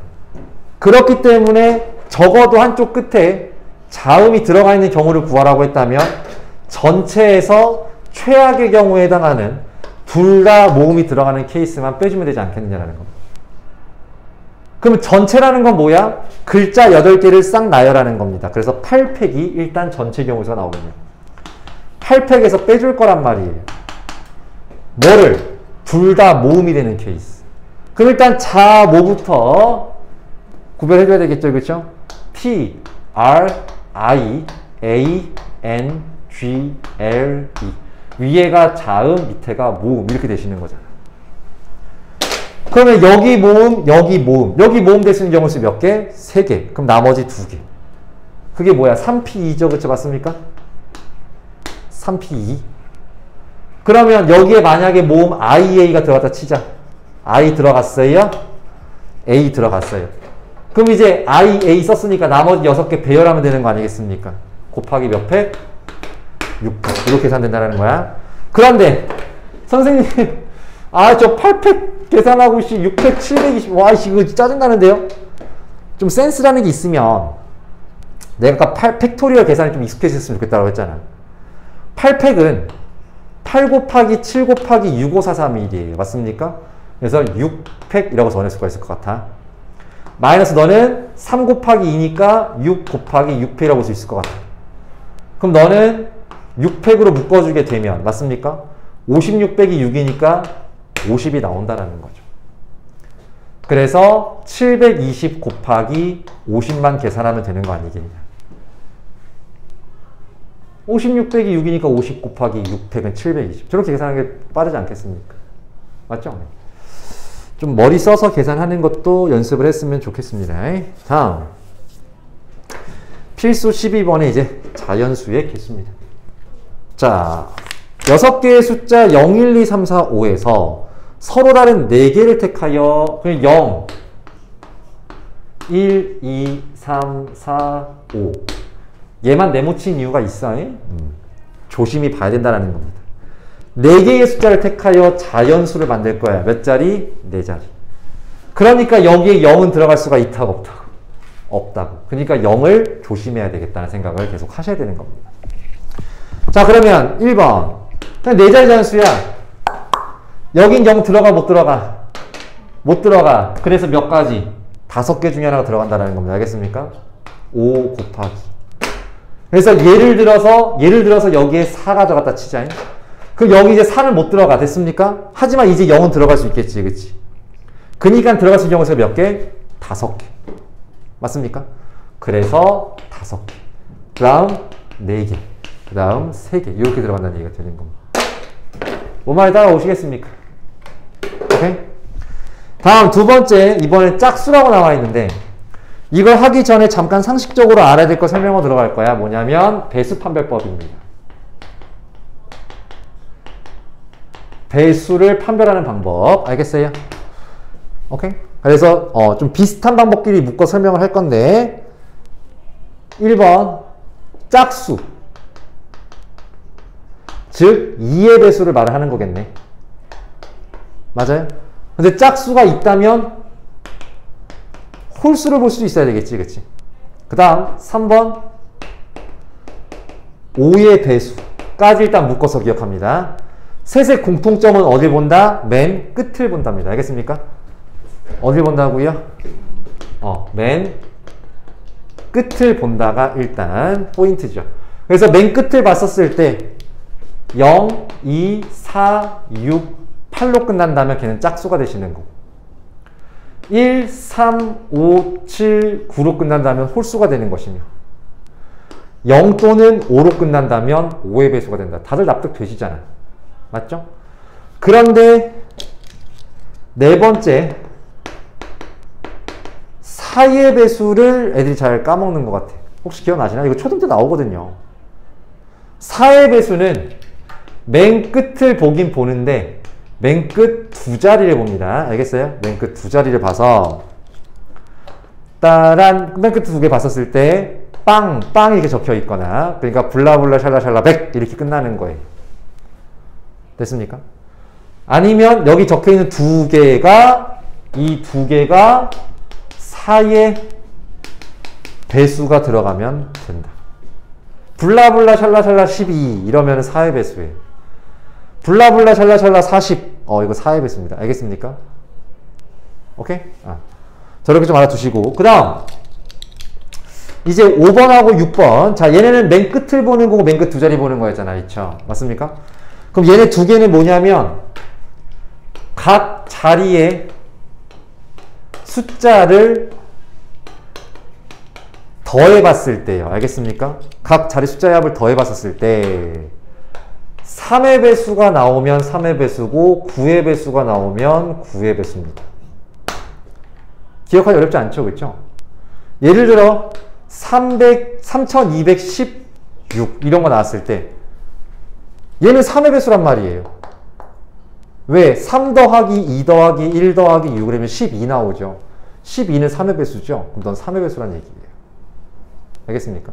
그렇기 때문에 적어도 한쪽 끝에 자음이 들어가 있는 경우를 구하라고 했다면 전체에서 최악의 경우에 해당하는 둘 다 모음이 들어가는 케이스만 빼주면 되지 않겠느냐라는 겁니다. 그러면 전체라는 건 뭐야? 글자 8개를 싹 나열하는 겁니다. 그래서 8팩이 일단 전체 경우에서 나오거든요. 8팩에서 빼줄 거란 말이에요. 뭐를? 둘 다 모음이 되는 케이스. 그럼 일단 자, 뭐부터 구별해줘야 되겠죠, 그렇죠? T, R, I, A, N, G, L, E. 위에가 자음, 밑에가 모음 이렇게 되시는 거잖아. 그러면 여기 모음, 여기 모음. 여기 모음 될 수 있는 경우 수 몇 개? 3개. 그럼 나머지 2개. 그게 뭐야? 3P2죠, 그렇죠? 맞습니까? 3P2. 그러면 여기에 만약에 모음 IA가 들어갔다 치자. I 들어갔어요? A 들어갔어요. 그럼 이제 IA 썼으니까 나머지 6개 배열하면 되는 거 아니겠습니까? 곱하기 몇 팩? 6팩. 이렇게 계산된다는 거야. 그런데 선생님 저 8팩 계산하고 6팩 720 와 이거 짜증나는데요? 좀 센스라는 게 있으면 내가 아까 팩토리얼 계산이 좀 익숙해졌으면 좋겠다고 했잖아. 8팩은 8 곱하기 7 곱하기 6543일이에요. 맞습니까? 그래서 6팩이라고 전할 수가 있을 것 같아. 마이너스 너는 3 곱하기 2니까 6 곱하기 6팩이라고 볼 수 있을 것 같아. 그럼 너는 6팩으로 묶어주게 되면 맞습니까? 56 빼기 6이니까 50이 나온다는 거죠. 그래서 720 곱하기 50만 계산하면 되는 거 아니겠냐. 56 빼기 6이니까 50 곱하기 6팩은 720. 저렇게 계산하는 게 빠르지 않겠습니까? 맞죠? 좀 머리 써서 계산하는 것도 연습을 했으면 좋겠습니다. 다음 필수 12번에 이제 자연수의 개수입니다. 자, 6개의 숫자 0, 1, 2, 3, 4, 5에서 서로 다른 4개를 택하여 0, 1, 2, 3, 4, 5 얘만 네모친 이유가 있어. 조심히 봐야 된다는 겁니다. 4개의 숫자를 택하여 자연수를 만들 거야. 몇 자리? 4자리. 그러니까 여기에 0은 들어갈 수가 있다고 없다고? 없다고. 그러니까 0을 조심해야 되겠다는 생각을 계속 하셔야 되는 겁니다. 자, 그러면 1번. 그냥 4자리 자연수야. 여긴 0 들어가 못 들어가? 못 들어가. 그래서 몇 가지? 5개 중에 하나가 들어간다는 겁니다. 알겠습니까? 5 곱하기. 그래서 예를 들어서 여기에 4가 들어갔다 치자. 그럼 여기 이제 4는 못 들어가. 됐습니까? 하지만 이제 0은 들어갈 수 있겠지. 그치? 그러니까 들어갈 수 있는 경우에서 몇 개? 5개. 맞습니까? 그래서 5개. 그 다음 4개. 그 다음 3개. 이렇게 들어간다는 얘기가 되는 겁니다. 뭐만 따라오시겠습니까? 오케이? 다음 두 번째. 이번엔 짝수라고 나와 있는데 이걸 하기 전에 잠깐 상식적으로 알아야 될 거 설명으로 들어갈 거야. 뭐냐면 배수 판별법입니다. 배수를 판별하는 방법. 알겠어요? 오케이? 그래서 좀 비슷한 방법끼리 묶어 설명을 할 건데 1번 짝수. 즉 2의 배수를 말을 하는 거겠네. 맞아요? 근데 짝수가 있다면 홀수를 볼 수도 있어야 되겠지, 그치? 그 다음 3번 5의 배수까지 일단 묶어서 기억합니다. 셋의 공통점은 어딜 본다? 맨 끝을 본답니다. 알겠습니까? 어딜 본다고요? 맨 끝을 본다가 일단 포인트죠. 그래서 맨 끝을 봤었을 때 0, 2, 4, 6, 8로 끝난다면 걔는 짝수가 되시는 거고 1, 3, 5, 7, 9로 끝난다면 홀수가 되는 것이며 0 또는 5로 끝난다면 5의 배수가 된다. 다들 납득되시잖아. 맞죠? 그런데 네 번째 4의 배수를 애들이 잘 까먹는 것 같아. 혹시 기억나시나? 이거 초등 때 나오거든요. 4의 배수는 맨 끝을 보긴 보는데 맨 끝 두 자리를 봅니다. 알겠어요? 맨 끝 두 자리를 봐서 따란 맨 끝 두 개 봤었을 때 빵, 빵 이렇게 적혀 있거나 그러니까 블라블라 샬라샬라 백 이렇게 끝나는 거예요. 됐습니까? 아니면 여기 적혀 있는 두 개가 이 두 개가 4의 배수가 들어가면 된다. 블라블라 샬라샬라 12 이러면 4의 배수예요. 블라블라 샬라샬라 40 이거 4의 배수입니다. 알겠습니까? 오케이? 저렇게 좀 알아두시고 그 다음 이제 5번하고 6번 자 얘네는 맨 끝을 보는 거고 맨 끝 두 자리 보는 거였잖아. 그쵸? 맞습니까? 그럼 얘네 두 개는 뭐냐면 각 자리에 숫자를 더해봤을 때요. 알겠습니까? 각 자리 숫자의 합을 더해봤었을 때 3의 배수가 나오면 3의 배수고 9의 배수가 나오면 9의 배수입니다. 기억하기 어렵지 않죠? 그렇죠? 예를 들어 3216 이런 거 나왔을 때 얘는 3의 배수란 말이에요. 왜? 3 더하기 2 더하기 1 더하기 6을 하면 12 나오죠. 12는 3의 배수죠. 그럼 넌 3의 배수란 얘기예요. 알겠습니까?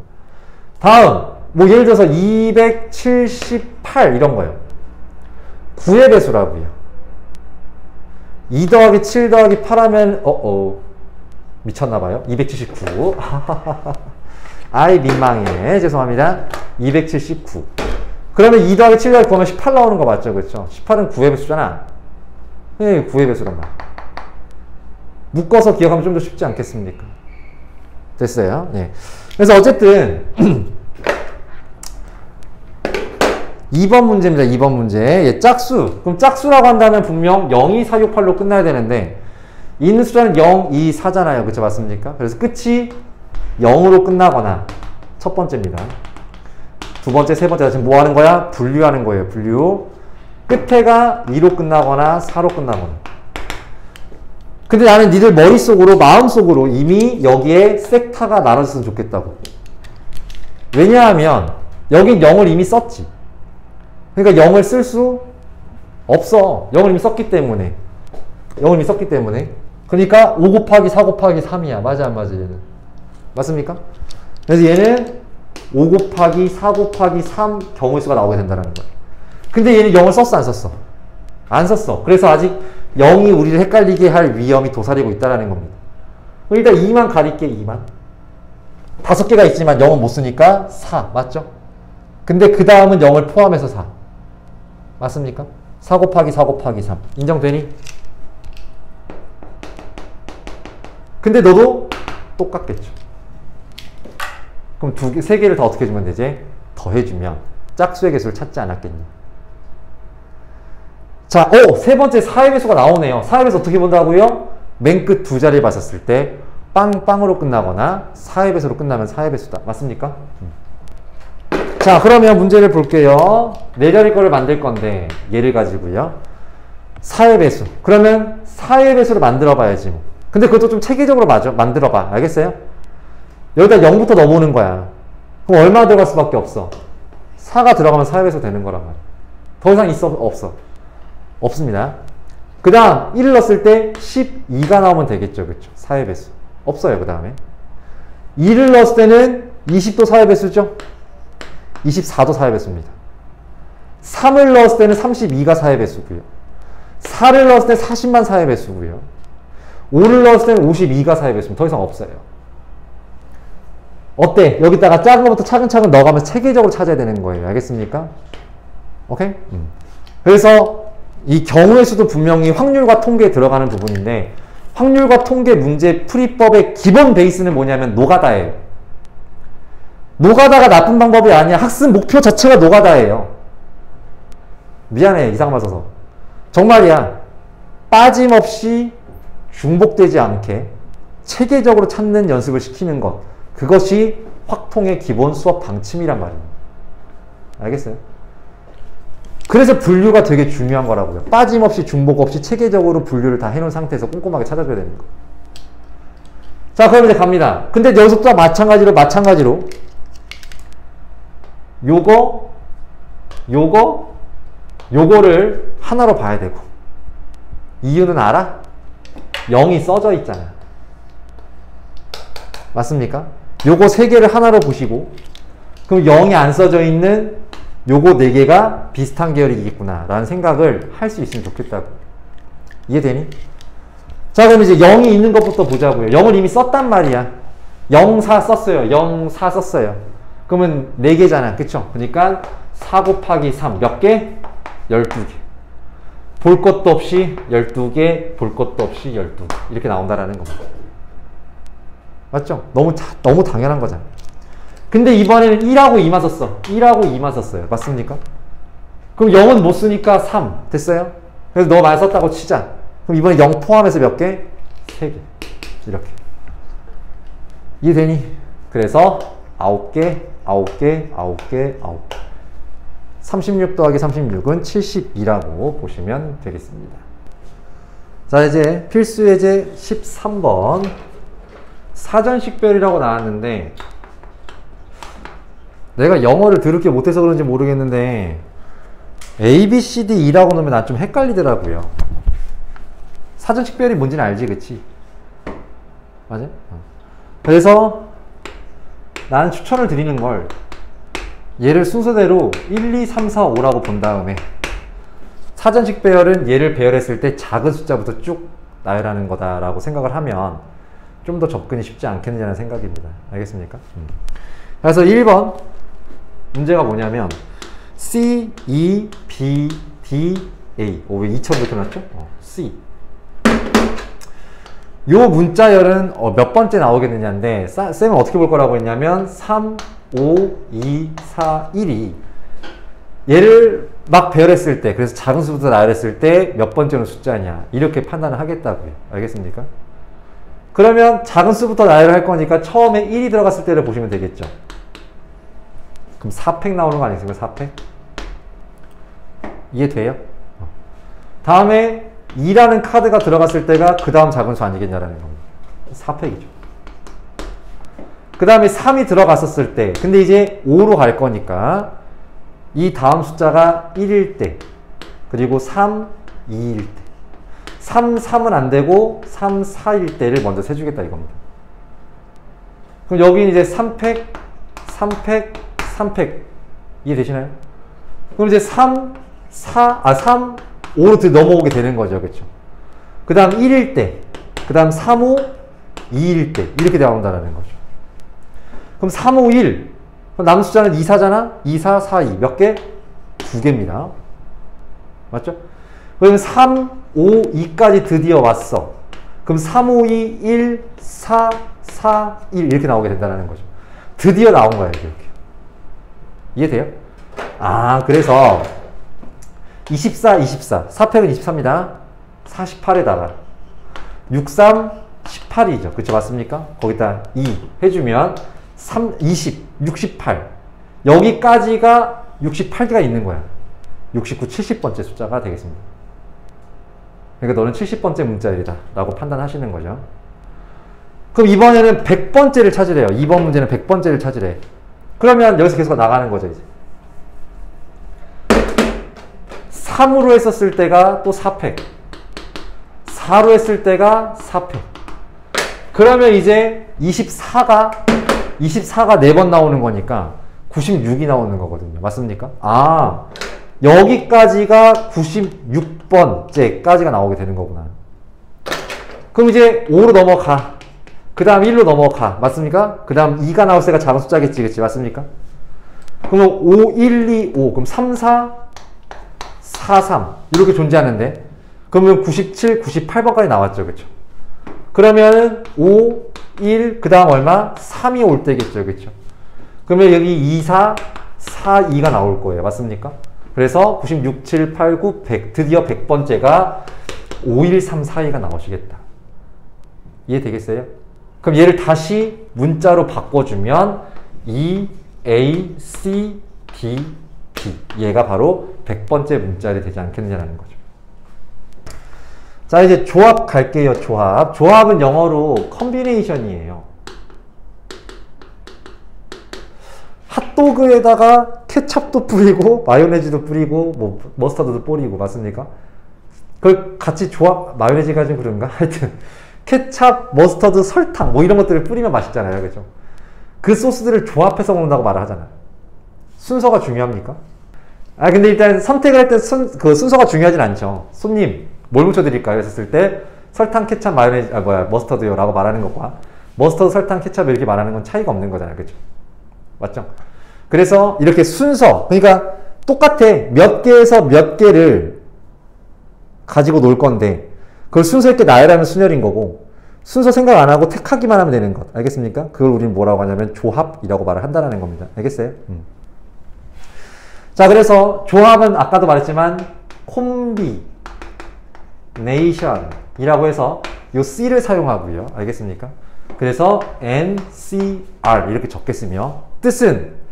다음 뭐 예를 들어서 278 이런 거요. 9의 배수라고요. 2 더하기 7 더하기 8 하면 미쳤나봐요. 279 아이 민망해. 죄송합니다. 279 그러면 2 더하기 7 더하기 9 하면 18 나오는 거 맞죠? 그렇죠? 18은 9의 배수잖아. 네, 9의 배수란 말. 묶어서 기억하면 좀 더 쉽지 않겠습니까? 됐어요. 네. 그래서 어쨌든 2번 문제입니다. 2번 문제. 얘 짝수. 그럼 짝수라고 한다면 분명 0, 2, 4, 6, 8로 끝나야 되는데 있는 숫자는 0, 2, 4잖아요. 그렇죠? 맞습니까? 그래서 끝이 0으로 끝나거나 첫 번째입니다. 두 번째, 세 번째 지금 뭐 하는 거야? 분류하는 거예요. 분류. 끝에가 2로 끝나거나 4로 끝나거나. 근데 나는 니들 머릿속으로 마음속으로 이미 여기에 섹타가 나눠졌으면 좋겠다고. 왜냐하면 여긴 0을 이미 썼지. 그러니까 0을 쓸 수 없어. 0을 이미 썼기 때문에. 0을 이미 썼기 때문에. 그러니까 5 곱하기 4 곱하기 3이야. 맞아 안 맞아 얘는? 맞습니까? 그래서 얘는 5 곱하기 4 곱하기 3 경우의 수가 나오게 된다는 거야. 근데 얘는 0을 썼어 안 썼어? 안 썼어. 그래서 아직 0이 우리를 헷갈리게 할 위험이 도사리고 있다는 겁니다. 일단 2만 가릴게. 2만 5개가 있지만 0은 못 쓰니까 4 맞죠? 근데 그 다음은 0을 포함해서 4 맞습니까? 4 곱하기 4 곱하기 3 인정되니? 근데 너도 똑같겠죠. 그럼 세 개를 다 어떻게 해주면 되지? 더해주면 짝수의 개수를 찾지 않았겠니? 자, 세 번째 4의 배수가 나오네요. 4의 배수 어떻게 본다고요? 맨 끝 두 자리를 봤었을 때 빵빵으로 끝나거나 4의 배수로 끝나면 4의 배수다. 맞습니까? 자, 그러면 문제를 볼게요. 네 자리 거를 만들 건데 얘를 가지고요. 4의 배수. 그러면 4의 배수를 만들어 봐야지 뭐. 근데 그것도 좀 체계적으로 만들어 봐. 알겠어요? 여기다 0부터 넘어오는 거야. 그럼 얼마 들어갈 수밖에 없어? 4가 들어가면 4의 배수 되는 거란 말이야. 더 이상 있어? 없어. 없습니다. 그 다음 1을 넣었을 때 12가 나오면 되겠죠. 그렇죠? 4의 배수. 없어요. 그 다음에 2를 넣었을 때는 20도 4의 배수죠. 24도 4의 배수입니다. 3을 넣었을 때는 32가 4의 배수고요. 4를 넣었을 때 40만 4의 배수고요. 5를 넣었을 때는 52가 4의 배수입니다. 더 이상 없어요. 어때? 여기다가 작은 것부터 차근차근 넣어가면서 체계적으로 찾아야 되는 거예요. 알겠습니까? 오케이? 그래서 이 경우의 수도 분명히 확률과 통계에 들어가는 부분인데 확률과 통계 문제 풀이법의 기본 베이스는 뭐냐면 노가다예요. 노가다가 나쁜 방법이 아니야. 학습 목표 자체가 노가다예요. 미안해. 이상 맞아서. 정말이야. 빠짐없이 중복되지 않게 체계적으로 찾는 연습을 시키는 것. 그것이 확통의 기본 수업 방침이란 말입니다. 알겠어요? 그래서 분류가 되게 중요한 거라고요. 빠짐없이 중복 없이 체계적으로 분류를 다 해놓은 상태에서 꼼꼼하게 찾아줘야 되는 거. 자, 그럼 이제 갑니다. 근데 여기서 또 마찬가지로 요거를 하나로 봐야 되고. 이유는 알아? 0이 써져 있잖아. 맞습니까? 요거 3개를 하나로 보시고 그럼 0이 안 써져 있는 요거 4개가 비슷한 계열이겠구나 라는 생각을 할 수 있으면 좋겠다고. 이해되니? 자, 그럼 이제 0이 있는 것부터 보자고요. 0을 이미 썼단 말이야. 0, 4 썼어요. 0, 4 썼어요. 그러면 4개잖아. 그쵸? 그러니까 4 곱하기 3 몇 개? 12개. 볼 것도 없이 12개, 볼 것도 없이 12개. 이렇게 나온다라는 겁니다. 맞죠? 너무 당연한 거잖아. 근데 이번에는 1하고 2만 썼어. 1하고 2만 썼어요. 맞습니까? 그럼 0은 못 쓰니까 3. 됐어요? 그래서 너무 많이 썼다고 치자. 그럼 이번에 0 포함해서 몇 개? 3개. 이렇게. 이해되니? 그래서 9개, 9개, 9개, 9개. 36 더하기 36은 72라고 보시면 되겠습니다. 자, 이제 필수 예제 13번. 사전식별이라고 나왔는데 내가 영어를 더럽게 못해서 그런지 모르겠는데 A, B, C, D, E라고 놓으면 난 좀 헷갈리더라고요. 사전식별이 뭔지는 알지, 그치? 맞아? 그래서 나는 추천을 드리는 걸 얘를 순서대로 1, 2, 3, 4, 5라고 본 다음에 사전식 배열은 얘를 배열했을 때 작은 숫자부터 쭉 나열하는 거다라고 생각을 하면 좀 더 접근이 쉽지 않겠느냐는 생각입니다. 알겠습니까? 그래서 1번 문제가 뭐냐면 C, E, B, D, A. 왜 2처럼 이렇게 놨죠? C. 요 문자열은 몇 번째 나오겠느냐인데 쌤은 어떻게 볼 거라고 했냐면 3, 5, 2, 4, 1이 얘를 막 배열했을 때, 그래서 작은 수부터 나열했을 때 몇 번째는 숫자냐 이렇게 판단을 하겠다고요. 알겠습니까? 그러면 작은 수부터 나열할 거니까 처음에 1이 들어갔을 때를 보시면 되겠죠. 그럼 4팩 나오는 거 아니겠습니까? 4팩? 이해돼요? 다음에 2라는 카드가 들어갔을 때가 그 다음 작은 수 아니겠냐라는 겁니다. 4팩이죠. 그 다음에 3이 들어갔었을 때, 근데 이제 5로 갈 거니까 이 다음 숫자가 1일 때, 그리고 3, 2일 때, 3, 3은 안 되고 3, 4일 때를 먼저 세주겠다 이겁니다. 그럼 여기는 이제 3팩, 3팩, 3팩 이해되시나요? 그럼 이제 3, 5로 넘어오게 되는 거죠. 그렇죠? 그 다음 1일 때, 그 다음 3, 5, 2일 때 이렇게 나온다는 거죠. 그럼 3, 5, 1 그럼 남은 숫자는 2, 4잖아? 2, 4, 4, 2 몇 개? 2개입니다. 맞죠? 그러면 3, 5, 2까지 드디어 왔어. 그럼 3, 5, 2, 1, 4, 4, 1 이렇게 나오게 된다는 거죠. 드디어 나온 거예요. 이렇게. 이해돼요? 그래서 24, 24. 4팩은 24입니다. 48에다가 63, 18이죠. 그쵸? 맞습니까? 거기다 2 해주면 3, 20, 68. 여기까지가 68개가 있는 거야. 69, 70번째 숫자가 되겠습니다. 그러니까 너는 70번째 문자열이다 라고 판단하시는 거죠. 그럼 이번에는 100번째를 찾으래요. 2번 문제는 100번째를 찾으래. 그러면 여기서 계속 나가는 거죠. 이제 3으로 했었을 때가 또 4팩, 4로 했을 때가 4팩. 그러면 이제 24가 4번 나오는 거니까 96이 나오는 거거든요. 맞습니까? 아, 여기까지가 96번째까지가 나오게 되는 거구나. 그럼 이제 5로 넘어가. 그 다음 1로 넘어가. 맞습니까? 그 다음 2가 나올 때가 작은 숫자겠지. 그치? 맞습니까? 그러면 5, 1, 2, 5. 그럼 3, 4, 4, 3. 이렇게 존재하는데. 그러면 97, 98번까지 나왔죠. 그쵸? 그러면 5, 1, 그 다음 얼마? 3이 올 때겠죠. 그쵸? 그러면 여기 2, 4, 4, 2가 나올 거예요. 맞습니까? 그래서 96, 7, 8, 9, 100. 드디어 100번째가 5, 1, 3, 4, 2가 나오시겠다. 이해되겠어요? 그럼 얘를 다시 문자로 바꿔주면 E, A, C, D, B. 얘가 바로 100번째 문자리 되지 않겠느냐는 거죠. 자, 이제 조합 갈게요. 조합. 조합은 영어로 컨비네이션이에요. 핫도그에다가 케첩도 뿌리고 마요네즈도 뿌리고 뭐 머스타드도 뿌리고 맞습니까? 그걸 같이 조합, 마요네즈가 좀 그런가? 하여튼 케찹, 머스터드, 설탕 뭐 이런 것들을 뿌리면 맛있잖아요. 그죠? 그 소스들을 조합해서 먹는다고 말을 하잖아요. 순서가 중요합니까? 아, 근데 일단 선택을 할 때 그 순서가 중요하진 않죠. 손님, 뭘 묻혀드릴까요? 했을 때 설탕, 케찹, 마요네즈, 머스터드요 라고 말하는 것과 머스터드, 설탕, 케찹 이렇게 말하는 건 차이가 없는 거잖아요. 그죠? 맞죠? 그래서 이렇게 순서, 그러니까 똑같아. 몇 개에서 몇 개를 가지고 놀 건데 그걸 순서 있게 나열하면 순열인 거고 순서 생각 안 하고 택하기만 하면 되는 것. 알겠습니까? 그걸 우리는 뭐라고 하냐면 조합이라고 말을 한다는 겁니다. 알겠어요? 자, 그래서 조합은 아까도 말했지만 콤비네이션이라고 해서 요 C를 사용하고요. 알겠습니까? 그래서 NCR 이렇게 적겠으며 뜻은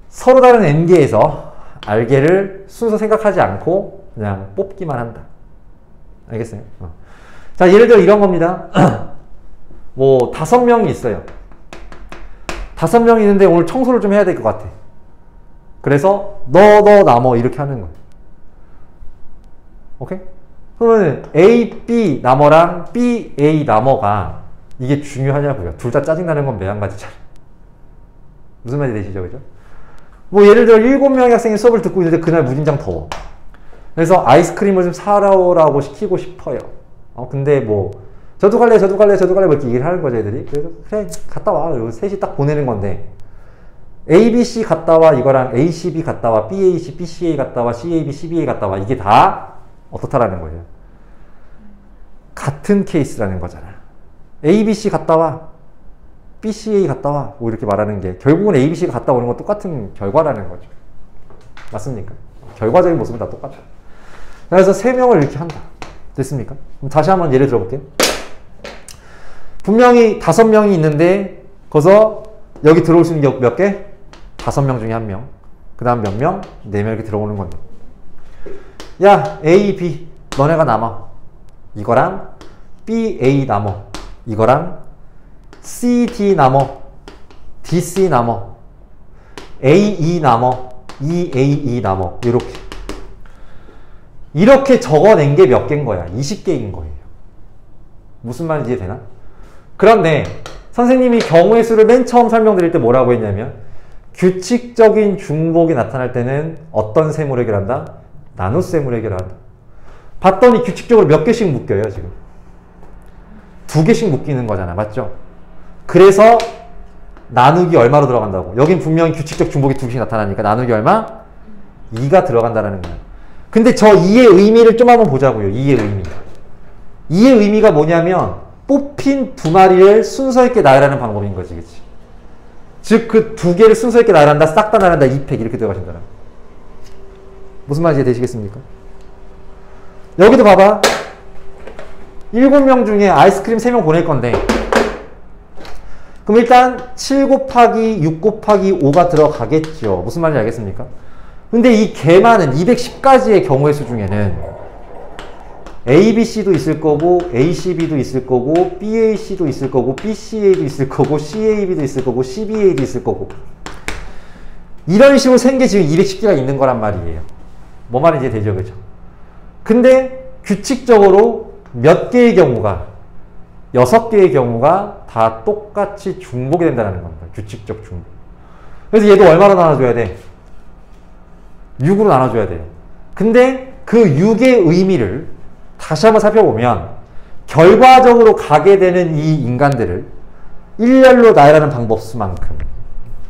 서로 다른 N개에서 R개를 순서 생각하지 않고 그냥 뽑기만 한다. 알겠어요? 자, 예를 들어 이런 겁니다. 뭐 5명이 있어요. 5명이 있는데 오늘 청소를 좀 해야 될 것 같아. 그래서 너 나머 이렇게 하는 거예요. 오케이? 그러면 A, B 나머랑 B, A 나머가 이게 중요하냐고요. 둘 다 짜증나는 건 매한가지잖아요. 무슨 말이 되시죠? 그죠? 뭐 예를 들어 7명의 학생이 수업을 듣고 있는데 그날 무진장 더워. 그래서 아이스크림을 좀 사라고 시키고 싶어요. 근데 뭐 저도 갈래 뭐 이렇게 얘기를 하는 거죠, 애들이. 그래서 그래 갔다 와. 그리고 셋이 딱 보내는 건데 ABC 갔다 와 이거랑 ACB 갔다 와 BAC, BCA 갔다 와 CAB, CBA 갔다 와 이게 다 어떻다라는 거예요. 같은 케이스라는 거잖아. ABC 갔다 와 BCA 갔다 와 뭐 이렇게 말하는 게 결국은 ABC가 갔다 오는 건 똑같은 결과라는 거죠. 맞습니까? 결과적인 모습은 다 똑같아. 그래서 3명을 이렇게 한다. 됐습니까? 그럼 다시 한번 예를 들어볼게요. 분명히 5명이 있는데 거기서 여기 들어올 수 있는 게 몇 개? 5명 중에 1명. 그 다음 몇 명? 4명 이렇게 들어오는 건데. 야, A, B 너네가 남아. 이거랑 B, A 남아. 이거랑 C, D 남아. D, C 남아. A, E 남아. E, A, E 남아. 이렇게 적어낸 게 몇 개인 거야? 20개인 거예요. 무슨 말인지 이해되나? 그런데 선생님이 경우의 수를 맨 처음 설명드릴 때 뭐라고 했냐면 규칙적인 중복이 나타날 때는 어떤 셈으로 해결한다? 나눗셈으로 해결한다. 봤더니 규칙적으로 몇 개씩 묶여요 지금. 2개씩 묶이는 거잖아. 맞죠? 그래서 나누기 얼마로 들어간다고? 여긴 분명히 규칙적 중복이 2개씩 나타나니까 나누기 얼마? 2가 들어간다는 거야. 근데 저 2의 의미를 좀 한번 보자고요. 2의 의미. 2의 의미가 뭐냐면 뽑힌 2마리를 순서 있게 나열하는 방법인 거지. 그치? 즉 그 2개를 순서 있게 나열한다. 싹 다 나열한다. 2팩 이렇게 들어가신다. 무슨 말인지 이해되시겠습니까? 여기도 봐봐. 7명 중에 아이스크림 3명 보낼 건데 그럼 일단 7 곱하기 6 곱하기 5가 들어가겠죠. 무슨 말인지 알겠습니까? 근데 이 개 많은 210가지의 경우의 수 중에는 ABC도 있을 거고 ACB도 있을 거고 BAC도 있을 거고 BCA도 있을 거고 CAB도 있을 거고 CBA도 있을 거고 이런 식으로 생긴 게 지금 210개가 있는 거란 말이에요. 뭐 말인지 되죠? 그죠? 근데 규칙적으로 몇 개의 경우가 6개의 경우가 다 똑같이 중복이 된다는 겁니다. 규칙적 중복. 그래서 얘도 얼마로 나눠줘야 돼? 6으로 나눠줘야 돼요. 근데 그 6의 의미를 다시 한번 살펴보면 결과적으로 가게 되는 이 인간들을 일렬로 나열하는 방법수만큼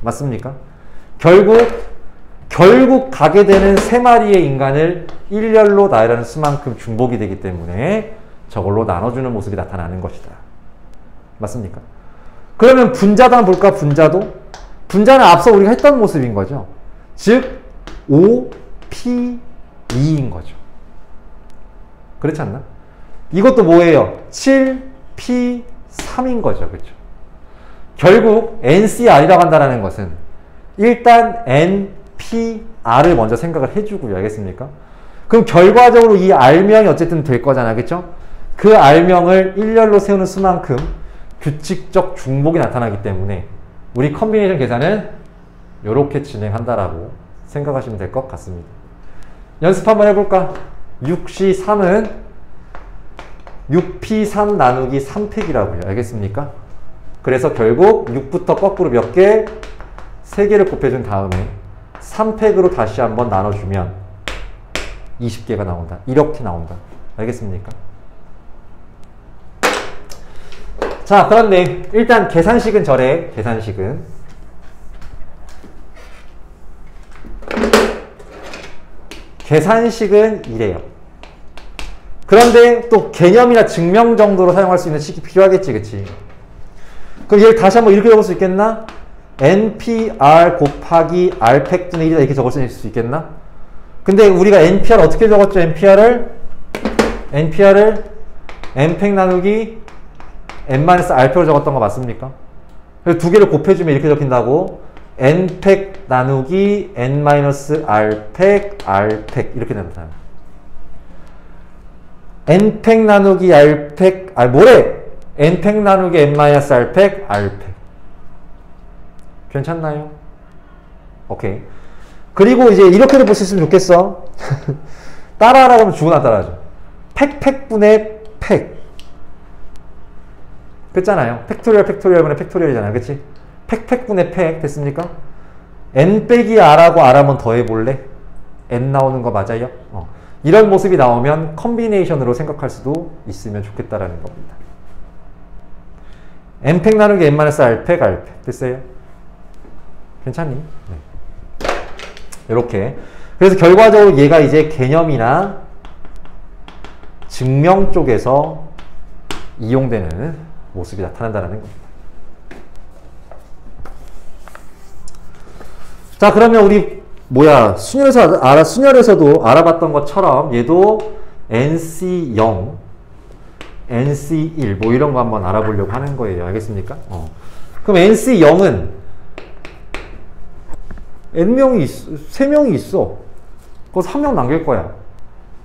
맞습니까? 결국 가게 되는 세 마리의 인간을 일렬로 나열하는 수만큼 중복이 되기 때문에 저걸로 나눠주는 모습이 나타나는 것이다. 맞습니까? 그러면 분자도 한번 볼까? 분자는 앞서 우리가 했던 모습인 거죠. 즉 5, P, 2인 거죠. 그렇지 않나? 이것도 뭐예요? 7, P, 3인 거죠. 그렇죠? 결국 NCR이라고 한다는 것은 일단 NPR을 먼저 생각을 해주고요. 알겠습니까? 그럼 결과적으로 이 R명이 어쨌든 될 거잖아. 그렇죠? 그 R명을 일렬로 세우는 수만큼 규칙적 중복이 나타나기 때문에 우리 컨비네이션 계산은 이렇게 진행한다라고 생각하시면 될 것 같습니다. 연습 한번 해볼까? 6C3은 6P3 나누기 3팩이라고요. 알겠습니까? 그래서 결국 6부터 거꾸로 몇 개? 3개를 곱해준 다음에 3팩으로 다시 한번 나눠주면 20개가 나온다. 이렇게 나온다. 알겠습니까? 자, 그런데 일단 계산식은 저래. 계산식은 이래요. 그런데 또 개념이나 증명 정도로 사용할 수 있는 식이 필요하겠지. 그치? 그럼 얘를 다시 한번 이렇게 적을 수 있겠나? NPR 곱하기 R팩분의 1이다 이렇게 적을 수 있겠나? 근데 우리가 NPR 어떻게 적었죠? NPR을 N팩 나누기 N-R팩으로 적었던 거 맞습니까? 그래서 두 개를 곱해주면 이렇게 적힌다고 N팩 나누기 N-R팩 R팩 이렇게 됩니다. N팩 나누기 R팩 N팩 나누기 N-R팩 R팩 괜찮나요? 오케이. 그리고 이제 이렇게도 볼 수 있으면 좋겠어. 따라하라고 하면 죽어나 따라하죠. 팩분의 팩. 그랬잖아요. 팩토리얼분의 팩토리얼이잖아요. 그치? 팩분의 팩 됐습니까? N 빼기 R하고 R 한번 더해볼래? N 나오는 거 맞아요? 이런 모습이 나오면 컨비네이션으로 생각할 수도 있으면 좋겠다라는 겁니다. N팩 나누기 N-R팩 R팩 됐어요? 괜찮니? 네. 이렇게. 그래서 결과적으로 얘가 이제 개념이나 증명 쪽에서 이용되는 모습이 나타난다는 겁니다. 자, 그러면 우리 순열에서도 알아봤던 것처럼 얘도 NC0, NC1 뭐 이런 거 한번 알아보려고 하는 거예요. 알겠습니까? 그럼 NC0은 N명이 3명이 있어. 거기서 1명 남길 거야.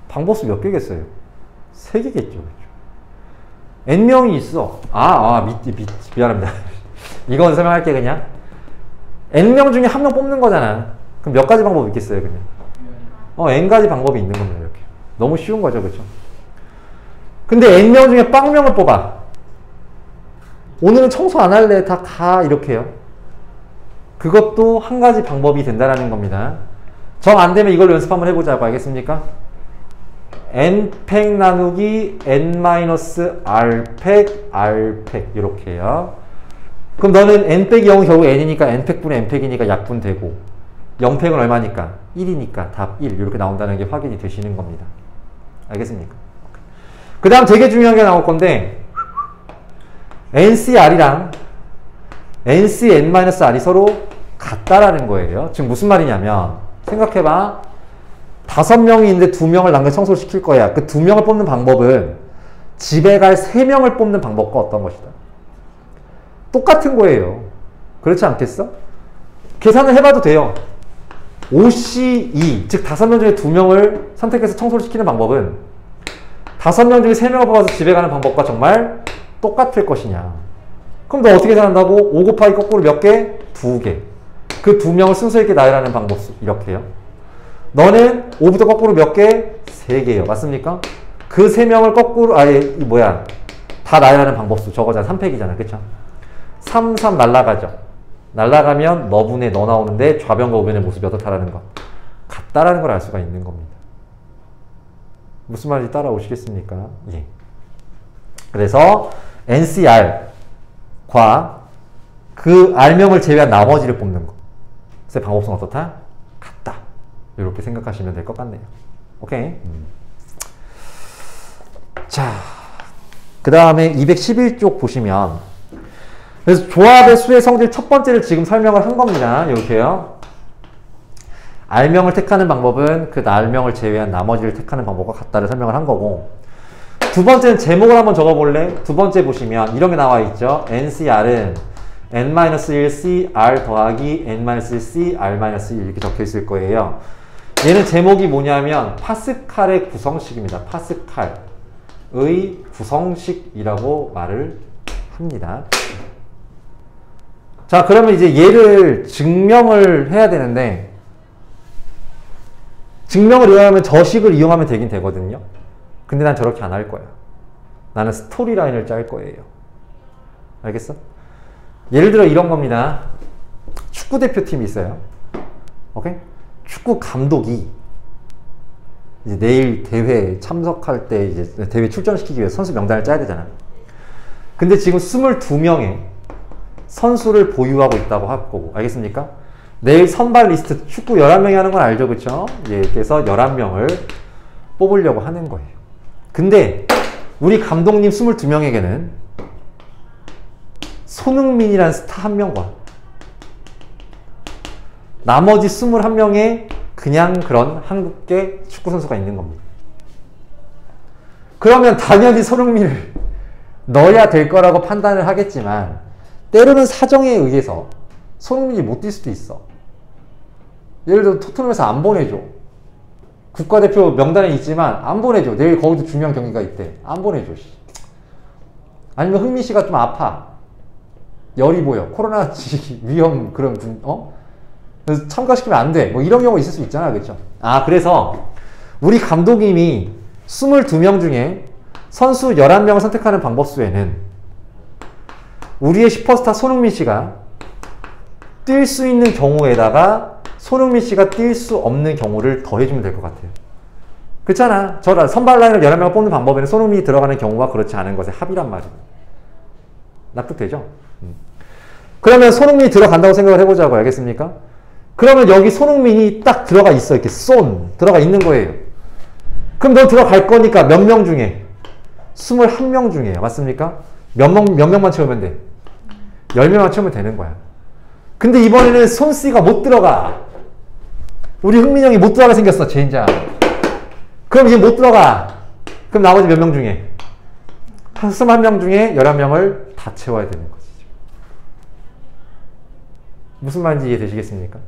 방법수 몇 개겠어요? 3개겠죠. N명이 있어. 미안합니다. 이건 설명할게, 그냥. N명 중에 1명 뽑는 거잖아. 그럼 몇 가지 방법이 있겠어요, 그냥? N가지 방법이 있는 겁니다, 이렇게. 너무 쉬운 거죠, 그렇죠? 근데 N명 중에 빵명을 뽑아. 오늘은 청소 안 할래. 다 가. 이렇게요. 그것도 한 가지 방법이 된다는 겁니다. 정 안 되면 이걸로 연습 한번 해보자고. 알겠습니까? N팩 나누기 N-R팩 R팩 이렇게요. 그럼 너는 N 빼기 0은 결국 N이니까 N팩분의 N팩이니까 약분되고 0팩은 얼마니까? 1이니까 답 1 이렇게 나온다는 게 확인이 되시는 겁니다. 알겠습니까? 그 다음 되게 중요한 게 나올 건데 NCR이랑 NCN-R이 서로 같다라는 거예요. 지금 무슨 말이냐면 생각해봐. 5명이 있는데 2명을 남겨 청소를 시킬 거야. 그 2명을 뽑는 방법은 집에 갈 3명을 뽑는 방법과 어떤 것이다. 똑같은 거예요. 그렇지 않겠어? 계산을 해봐도 돼요. OC2, 즉 5명 중에 2명을 선택해서 청소를 시키는 방법은 5명 중에 3명을 뽑아서 집에 가는 방법과 정말 똑같을 것이냐. 그럼 너 어떻게 계산한다고? 5 곱하기 거꾸로 몇 개? 2개. 그 2명을 순서 있게 나열하는 방법수. 이렇게요. 너는 5부터 거꾸로 몇 개? 3개예요. 맞습니까? 그 3명을 거꾸로, 다 나열하는 방법수. 저거잖아. 3팩이잖아. 그쵸? 3, 3 날라가죠. 날아가면 너분의 너 나오는데 좌변과 우변의 모습이 어떻다라는 거. 같다라는 걸 알 수가 있는 겁니다. 무슨 말인지 따라오시겠습니까? 예. 그래서 NCR과 그 R명을 제외한 나머지를 뽑는 거. 그래서 방법성 어떻다? 같다. 이렇게 생각하시면 될 것 같네요. 오케이. 자, 그 다음에 211쪽 보시면 그래서 조합의 수의 성질 첫 번째를 지금 설명을 한 겁니다. 이렇게요. R명을 택하는 방법은 그 R명을 제외한 나머지를 택하는 방법과 같다를 설명을 한 거고, 두 번째는 제목을 한번 적어볼래? 두 번째 보시면 이런 게 나와 있죠. NCR은 N-1 CR 더하기 N-1 CR-1 이렇게 적혀 있을 거예요. 얘는 제목이 뭐냐면 파스칼의 구성식입니다. 파스칼의 구성식이라고 말을 합니다. 자, 그러면 이제 얘를 증명을 해야 되는데, 증명을 이용하면 저식을 이용하면 되긴 되거든요. 근데 난 저렇게 안 할 거야. 나는 스토리라인을 짤 거예요. 알겠어? 예를 들어 이런 겁니다. 축구 대표팀이 있어요. 오케이? 축구 감독이 이제 내일 대회 참석할 때 이제 대회 출전시키기 위해 선수 명단을 짜야 되잖아. 근데 지금 22명의 선수를 보유하고 있다고 할 거고, 알겠습니까? 내일 선발 리스트 축구 11명이 하는 건 알죠, 그쵸? 예, 그래서 11명을 뽑으려고 하는 거예요. 근데 우리 감독님 22명에게는 손흥민이라는 스타 1명과 나머지 21명의 그냥 그런 한국계 축구 선수가 있는 겁니다. 그러면 당연히 손흥민을 넣어야 될 거라고 판단을 하겠지만, 때로는 사정에 의해서 손흥민이 못 뛸 수도 있어. 예를 들어 토트넘에서 안 보내줘. 국가대표 명단에 있지만 안 보내줘. 내일 거기도 중요한 경기가 있대. 안 보내줘. 아니면 흥민 씨가 좀 아파. 열이 보여. 코로나 위험 그런 그래서 참가시키면 안 돼. 뭐 이런 경우가 있을 수 있잖아. 그렇죠? 아, 그래서 우리 감독님이 22명 중에 선수 11명을 선택하는 방법수에는 우리의 슈퍼스타 손흥민 씨가 뛸 수 있는 경우에다가 손흥민 씨가 뛸 수 없는 경우를 더해주면 될 것 같아요. 그렇잖아. 저 선발 라인을 11명을 뽑는 방법에는 손흥민이 들어가는 경우와 그렇지 않은 것의 합이란 말이에요. 납득되죠? 그러면 손흥민이 들어간다고 생각을 해보자고. 알겠습니까? 그러면 여기 손흥민이 딱 들어가 있어. 이렇게 들어가 있는 거예요. 그럼 너 들어갈 거니까 몇 명 중에? 21명 중에요. 맞습니까? 몇 명만 채우면 돼? 10명만 채우면 되는 거야. 근데 이번에는 손씨가 못 들어가. 우리 흥민이 형이 못 들어가게 생겼어. 젠장. 그럼 이제 못 들어가. 그럼 나머지 몇 명 중에? 21명 중에 11명을 다 채워야 되는 거지. 무슨 말인지 이해되시겠습니까?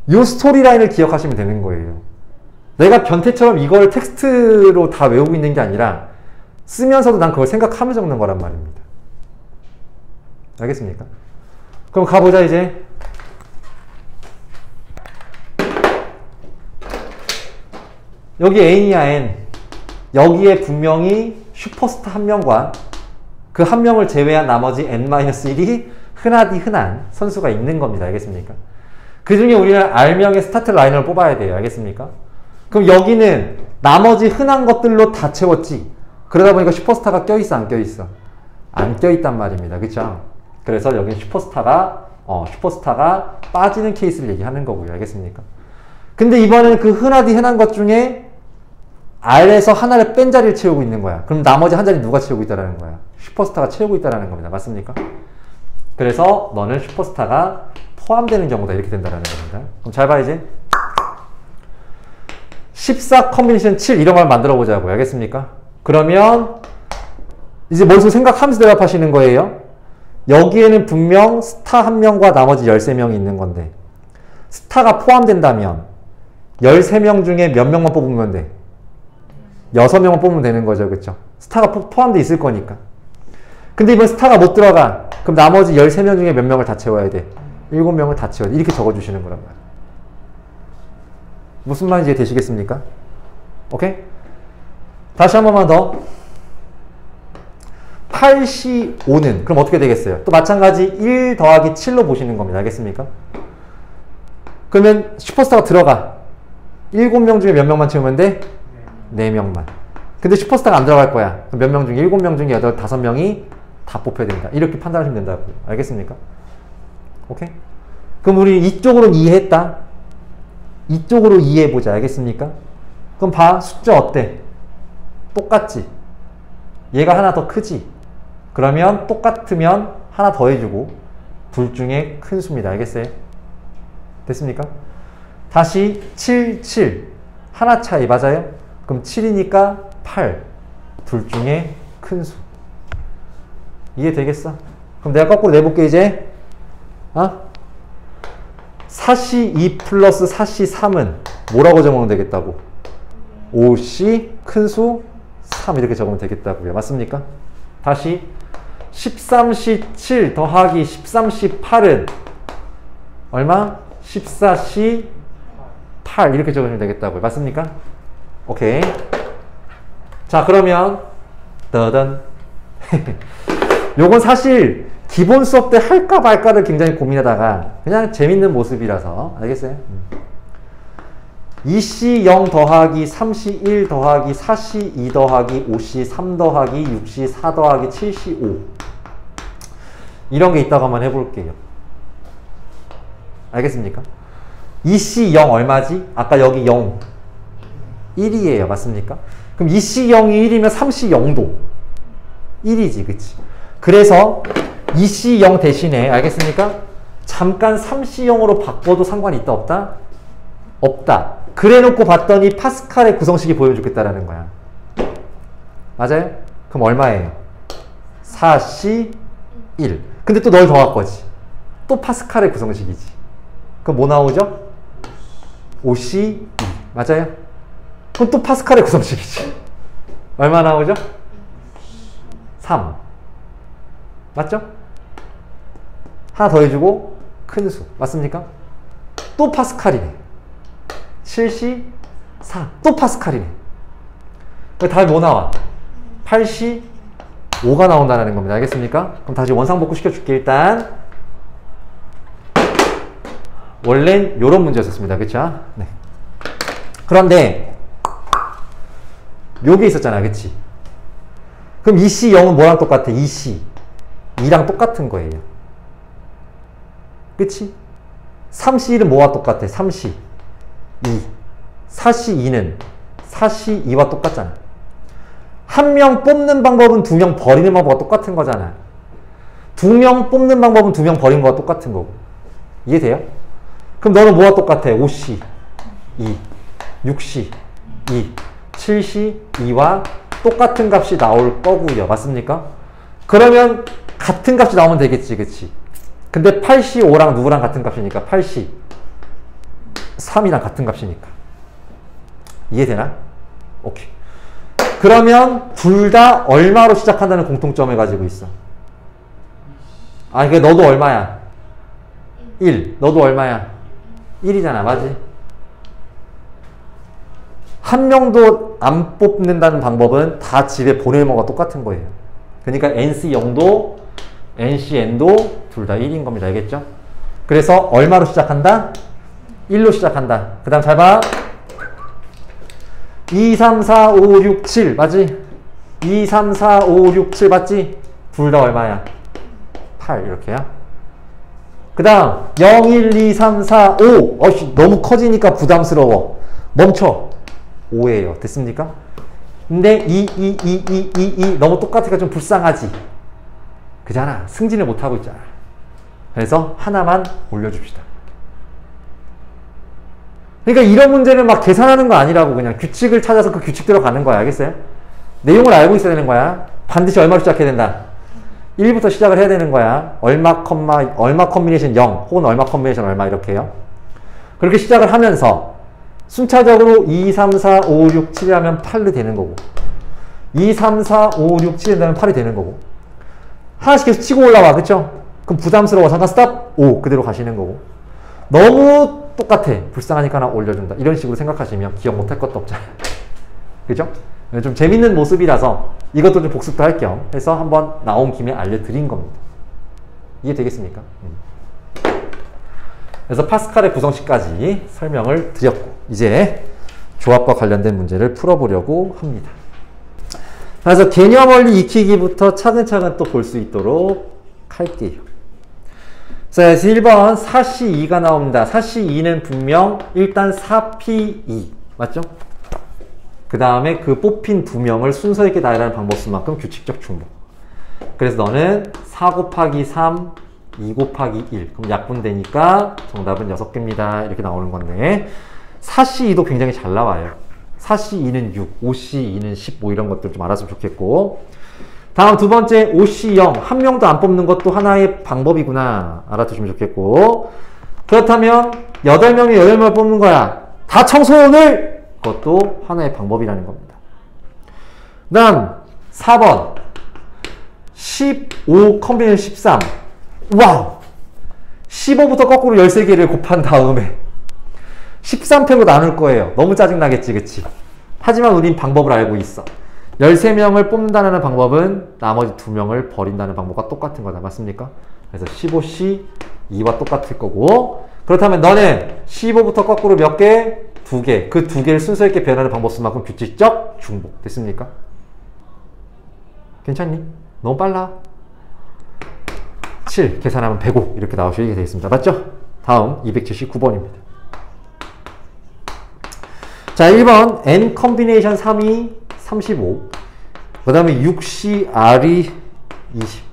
이 스토리라인을 기억하시면 되는 거예요. 내가 변태처럼 이걸 텍스트로 다 외우고 있는 게 아니라 쓰면서도 난 그걸 생각하면서 적는 거란 말입니다. 알겠습니까? 그럼 가보자 이제. 여기 N이야 N. 여기에 분명히 슈퍼스타 1명과 그 1명을 제외한 나머지 N-1이 흔하디 흔한 선수가 있는 겁니다. 알겠습니까? 그 중에 우리는 R명의 스타트 라인을 뽑아야 돼요. 알겠습니까? 그럼 여기는 나머지 흔한 것들로 다 채웠지. 그러다 보니까 슈퍼스타가 껴있어, 안 껴있어? 안 껴있단 말입니다. 그쵸? 그래서 여기는 슈퍼스타가 빠지는 케이스를 얘기하는 거고요. 알겠습니까? 근데 이번에는 그 흔하디 흔한 것 중에 R에서 하나를 뺀 자리를 채우고 있는 거야. 그럼 나머지 한 자리 누가 채우고 있다라는 거야? 슈퍼스타가 채우고 있다라는 겁니다. 맞습니까? 그래서 너는 슈퍼스타가 포함되는 경우다. 이렇게 된다라는 겁니다. 그럼 잘 봐야지. 14 컨비네이션 7 이런 걸 만들어 보자고요. 알겠습니까? 그러면 이제 머릿속에 생각하면서 대답하시는 거예요. 여기에는 분명 스타 1명과 나머지 13명이 있는 건데 스타가 포함된다면 13명 중에 몇 명만 뽑으면 돼? 6명만 뽑으면 되는 거죠. 그쵸? 스타가 포함돼 있을 거니까. 근데 이번 스타가 못 들어가. 그럼 나머지 13명 중에 몇 명을 다 채워야 돼? 7명을 다 채워야 돼. 이렇게 적어주시는 거란 말이에요. 무슨 말인지 되시겠습니까? 오케이? 다시 한 번만 더. 8시 5는 그럼 어떻게 되겠어요? 또 마찬가지 1 더하기 7로 보시는 겁니다. 알겠습니까? 그러면 슈퍼스타가 들어가. 7명 중에 몇 명만 채우면 돼? 4명만. 근데 슈퍼스타가 안 들어갈 거야. 몇 명 중에 7명 중에 5명이 다 뽑혀야 된다. 이렇게 판단하시면 된다고요. 알겠습니까? 오케이? 그럼 우리 이쪽으로는 이해했다. 이쪽으로 이해해보자. 알겠습니까? 그럼 봐. 숫자 어때? 똑같지? 얘가 하나 더 크지? 그러면 똑같으면 하나 더 해주고 둘 중에 큰 수입니다. 알겠어요? 됐습니까? 다시 7, 7 하나 차이 맞아요? 그럼 7이니까 8 둘 중에 큰 수. 이해되겠어? 그럼 내가 거꾸로 내볼게 이제. 사시 2 플러스 사시 3은 뭐라고 적으면 되겠다고? 5시 큰 수 3 이렇게 적으면 되겠다고요. 맞습니까? 다시 13시 7 더하기 13시 8은 얼마? 14시 8 이렇게 적으면 되겠다고요. 맞습니까? 오케이. 자 그러면 더던 요건 사실 기본 수업 때 할까 말까를 굉장히 고민하다가 그냥 재밌는 모습이라서 알겠어요? 2시 0 더하기 3시 1 더하기 4시 2 더하기 5시 3 더하기 6시 4 더하기 7시 5 이런 게 있다고 한번 해볼게요. 알겠습니까? 2시 0 얼마지? 아까 여기 0 1이에요. 맞습니까? 그럼 2시 0이 1이면 3시 0도 1이지. 그치? 그래서 2시 0 대신에 알겠습니까? 잠깐 3시 0으로 바꿔도 상관이 있다 없다? 없다. 그래 놓고 봤더니 파스칼의 구성식이 보여주겠다라는 거야. 맞아요? 그럼 얼마예요? 4시 1. 근데 또 널 더할 거지. 또 파스칼의 구성식이지. 그럼 뭐 나오죠? 5시 2. 맞아요? 그럼 또 파스칼의 구성식이지. 얼마 나오죠? 3. 맞죠? 하나 더 해주고 큰 수. 맞습니까? 또 파스칼이네. 7시 4. 또 파스칼이네. 답이 뭐 나와? 8시 5가 나온다는 겁니다. 알겠습니까? 그럼 다시 원상복구 시켜줄게. 일단 원래는 요런 문제였었습니다. 그쵸? 네. 그런데 요게 있었잖아. 그치? 그럼 2시 0은 뭐랑 똑같아? 2시 2랑 똑같은 거예요. 그치? 3시 1은 뭐와 똑같아? 3시 2. 4시 2는 4시 2와 똑같잖아. 한 명 뽑는 방법은 두 명 버리는 방법과 똑같은 거잖아. 두 명 뽑는 방법은 두 명 버리는 거와 똑같은 거고. 이해돼요? 그럼 너는 뭐와 똑같아? 5시 2, 6시 2, 7시 2와 똑같은 값이 나올 거고요. 맞습니까? 그러면 같은 값이 나오면 되겠지. 그치? 근데 8시 5랑 누구랑 같은 값이니까 8시 3이랑 같은 값이니까. 이해되나? 오케이. 그러면 둘 다 얼마로 시작한다는 공통점을 가지고 있어. 그러니까 너도 얼마야? 1. 너도 얼마야? 1이잖아. 맞지? 한 명도 안 뽑는다는 방법은 다 집에 보내는 거가 똑같은 거예요. 그러니까 NC0도 NCN도 둘 다 1인 겁니다. 알겠죠? 그래서 얼마로 시작한다? 1로 시작한다. 그 다음 잘 봐. 2, 3, 4, 5, 6, 7 맞지? 2, 3, 4, 5, 6, 7 맞지? 둘 다 얼마야? 8 이렇게야. 그 다음 0, 1, 2, 3, 4, 5 너무 커지니까 부담스러워. 멈춰. 5예요. 됐습니까? 근데 2 너무 똑같으니까 좀 불쌍하지? 그잖아. 승진을 못하고 있잖아. 그래서 하나만 올려줍시다. 그러니까 이런 문제는 막 계산하는 거 아니라고 그냥 규칙을 찾아서 그 규칙대로 가는 거야. 알겠어요? 내용을 알고 있어야 되는 거야. 반드시 얼마로 시작해야 된다. 1부터 시작을 해야 되는 거야. 얼마 컨비네이션 0 혹은 얼마 컨비네이션 얼마 이렇게요. 그렇게 시작을 하면서 순차적으로 2, 3, 4, 5, 6, 7이 하면 8이 되는 거고 2, 3, 4, 5, 6, 7이 되면 8이 되는 거고 하나씩 계속 치고 올라와. 그쵸? 그럼 부담스러워. 잠깐 스탑. 5 그대로 가시는 거고 너무 똑같아. 불쌍하니까 하나 올려준다. 이런 식으로 생각하시면 기억 못할 것도 없잖아요. 그죠? 좀 재밌는 모습이라서 이것도 좀 복습도 할 겸 해서 한번 나온 김에 알려드린 겁니다. 이해되겠습니까? 그래서 파스칼의 구성식까지 설명을 드렸고 이제 조합과 관련된 문제를 풀어보려고 합니다. 그래서 개념 원리 익히기부터 차근차근 또 볼 수 있도록 할게요. 그래서 1번 4C2가 나옵니다. 4C2는 분명 일단 4P2 맞죠? 그 다음에 그 뽑힌 두 명을 순서 있게 나열하는 방법수만큼 규칙적 중복. 그래서 너는 4 곱하기 3, 2 곱하기 1. 그럼 약분되니까 정답은 6개입니다. 이렇게 나오는 건데 4C2도 굉장히 잘 나와요. 4C2는 6, 5C2는 15 이런 것들 좀 알았으면 좋겠고 다음 두 번째 5C0 한 명도 안 뽑는 것도 하나의 방법이구나 알아두시면 좋겠고 그렇다면 8명이 8명을 뽑는 거야. 다 청소년을 그것도 하나의 방법이라는 겁니다. 그 다음 4번 15 컴비네이션 13 와우 15부터 거꾸로 13개를 곱한 다음에 13팩으로 나눌 거예요. 너무 짜증나겠지 그치? 하지만 우린 방법을 알고 있어. 13명을 뽑는다는 방법은 나머지 2명을 버린다는 방법과 똑같은 거다. 맞습니까? 그래서 15C 2와 똑같을 거고 그렇다면 너는 15부터 거꾸로 몇 개? 2개. 그 2개를 순서 있게 변하는 방법수만큼 규칙적 중복. 됐습니까? 괜찮니? 너무 빨라. 7 계산하면 105 이렇게 나오시게 되어 있습니다. 맞죠? 다음 279번입니다. 자 1번 N 컴비네이션 3이 35 그 다음에 6CR이 20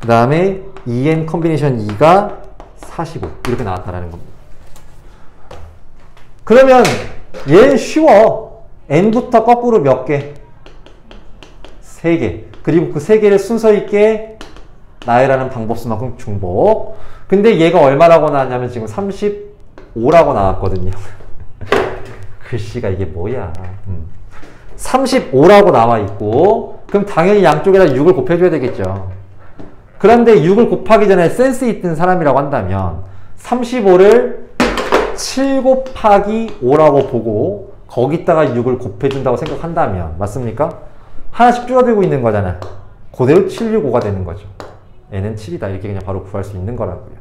그 다음에 EN 컴비네이션 2가 45 이렇게 나왔다는 겁니다. 그러면 얘는 쉬워. N부터 거꾸로 몇 개? 3개. 그리고 그 3개를 순서 있게 나열하는 방법수만큼 중복. 근데 얘가 얼마라고 나왔냐면 지금 35라고 나왔거든요. 글씨가 이게 뭐야. 35라고 나와 있고 그럼 당연히 양쪽에다 6을 곱해줘야 되겠죠. 그런데 6을 곱하기 전에 센스 있던 사람이라고 한다면 35를 7 곱하기 5라고 보고 거기다가 6을 곱해준다고 생각한다면 맞습니까? 하나씩 줄어들고 있는 거잖아. 그대로 7, 6, 5가 되는 거죠. n은 7이다 이렇게 그냥 바로 구할 수 있는 거라고요.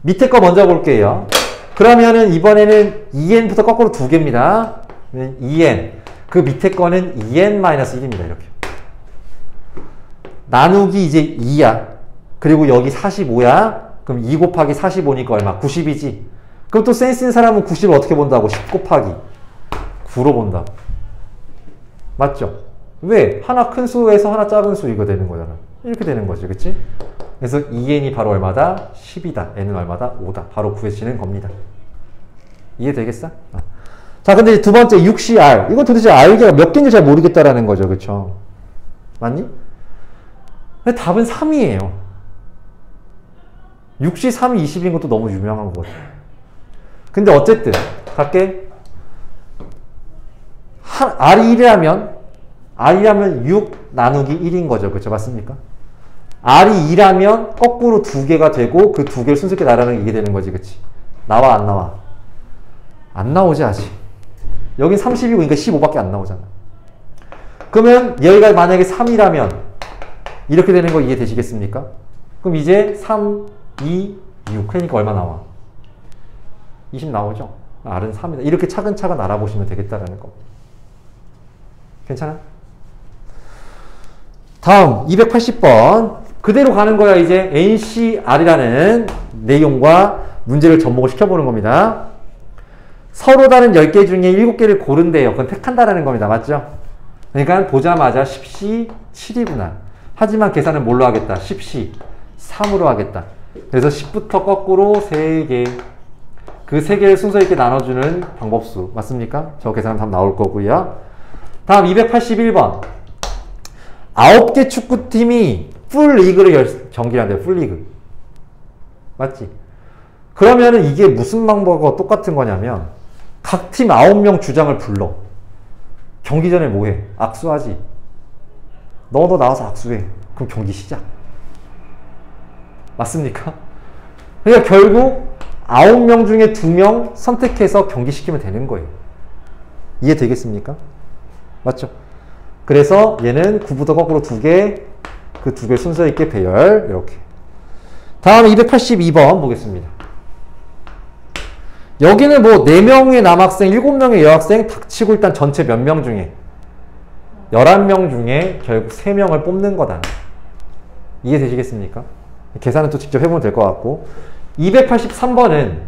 밑에 거 먼저 볼게요. 그러면은 이번에는 2n부터 거꾸로 2개입니다. 2n 그 밑에 거는 2n-1입니다. 이렇게 나누기 이제 2야. 그리고 여기 45야. 그럼 2 곱하기 45니까 얼마? 90이지. 그럼 또 센스 있는 사람은 90을 어떻게 본다고? 10 곱하기 9로 본다고. 맞죠? 왜? 하나 큰 수에서 하나 작은 수 이거 되는 거잖아. 이렇게 되는 거지. 그치? 그래서 2n이 바로 얼마다? 10이다. n은 얼마다? 5다. 바로 구해지는 겁니다. 이해되겠어? 자, 근데 두 번째 6CR. 이건 도대체 R가 몇 개인지 잘 모르겠다라는 거죠. 그쵸? 맞니? 근데 답은 3이에요. 6C 3이 20인 것도 너무 유명한 거거든. 근데 어쨌든 갈게. R이 1이라면 6 나누기 1인 거죠. 그쵸? 맞습니까? R이 2라면 거꾸로 2개가 되고 그 2개를 순수하게 나라는 이게 되는 거지. 그치? 나와 안 나와? 안 나오지 아직. 여긴 30이고 그러니까 15밖에 안 나오잖아. 그러면 여기가 만약에 3이라면 이렇게 되는 거 이해되시겠습니까? 그럼 이제 3, 2, 6 그러니까 얼마 나와? 20 나오죠? R은 3이다. 이렇게 차근차근 알아보시면 되겠다라는 거. 괜찮아? 다음 280번 그대로 가는 거야. 이제 NCR이라는 내용과 문제를 접목을 시켜보는 겁니다. 서로 다른 10개 중에 7개를 고른대요. 그건 택한다라는 겁니다. 맞죠? 그러니까 보자마자 10C 7이구나. 하지만 계산은 뭘로 하겠다? 10C 3으로 하겠다. 그래서 10부터 거꾸로 3개. 그 3개를 순서 있게 나눠주는 방법수. 맞습니까? 저 계산은 답 나올 거고요. 다음 281번. 9개 축구팀이 풀리그를 경기를 한대요. 풀리그. 맞지? 그러면은 이게 무슨 방법과 똑같은 거냐면 각 팀 9명 주장을 불러. 경기 전에 뭐해? 악수하지. 너도 나와서 악수해. 그럼 경기 시작. 맞습니까? 그러니까 결국 9명 중에 2명 선택해서 경기시키면 되는 거예요. 이해되겠습니까? 맞죠? 그래서 얘는 9부터 거꾸로 2개, 그 2개 순서 있게 배열. 이렇게. 다음에 282번 보겠습니다. 여기는 뭐 4명의 남학생, 7명의 여학생 닥치고 일단 전체 몇 명 중에 11명 중에 결국 3명을 뽑는 거다. 이해되시겠습니까? 계산은 또 직접 해보면 될 것 같고 283번은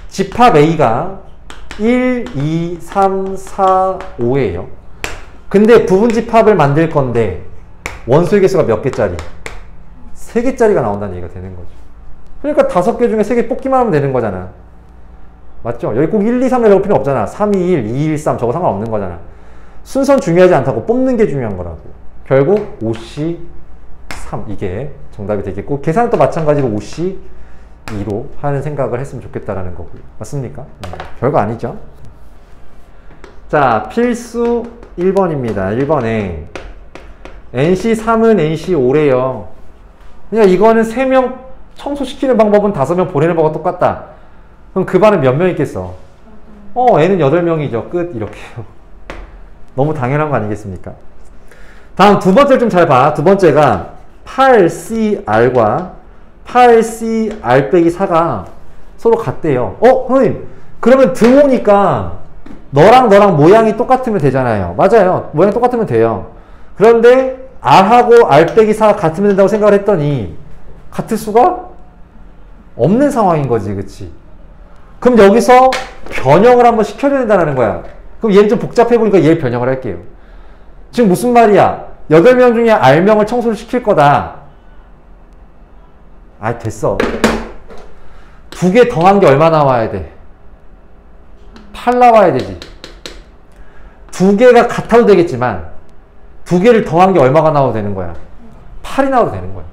집합 A가 1, 2, 3, 4, 5예요. 근데 부분 집합을 만들 건데 원소의 개수가 몇 개짜리? 3개짜리가 나온다는 얘기가 되는 거죠. 그러니까 5개 중에 3개 뽑기만 하면 되는 거잖아. 맞죠? 여기 꼭 1, 2, 3을 적을 필요 없잖아. 3, 2, 1, 2, 1, 3 저거 상관없는 거잖아. 순서는 중요하지 않다고 뽑는 게 중요한 거라고. 결국 5C 3 이게 정답이 되겠고 계산은 또 마찬가지로 5C 2로 하는 생각을 했으면 좋겠다라는 거고요. 맞습니까? 별거 아니죠? 자, 필수 1번입니다. 1번에 NC3은 NC5래요. 그냥 이거는 3명 청소시키는 방법은 5명 보내는 방법과 똑같다. 그럼 그 반은 몇 명 있겠어? N은 8명이죠. 끝. 이렇게요. 너무 당연한 거 아니겠습니까? 다음 두 번째를 좀 잘 봐. 두 번째가 8CR과 8CR 빼기 4가 서로 같대요. 선생님, 그러면 등호니까 너랑 모양이 똑같으면 되잖아요. 맞아요. 모양이 똑같으면 돼요. 그런데 R하고 R 빼기 4가 같으면 된다고 생각을 했더니 같을 수가 없는 상황인 거지. 그치? 그럼 여기서 변형을 한번 시켜야 된다는 거야. 그럼 얘는 좀 복잡해 보니까 얘를 변형을 할게요. 지금 무슨 말이야? 8명 중에 R명을 청소를 시킬 거다. 됐어. 2개 더한 게 얼마 나와야 돼? 8 나와야 되지. 2개가 같아도 되겠지만 2개를 더한 게 얼마가 나와도 되는 거야? 8이 나와도 되는 거야.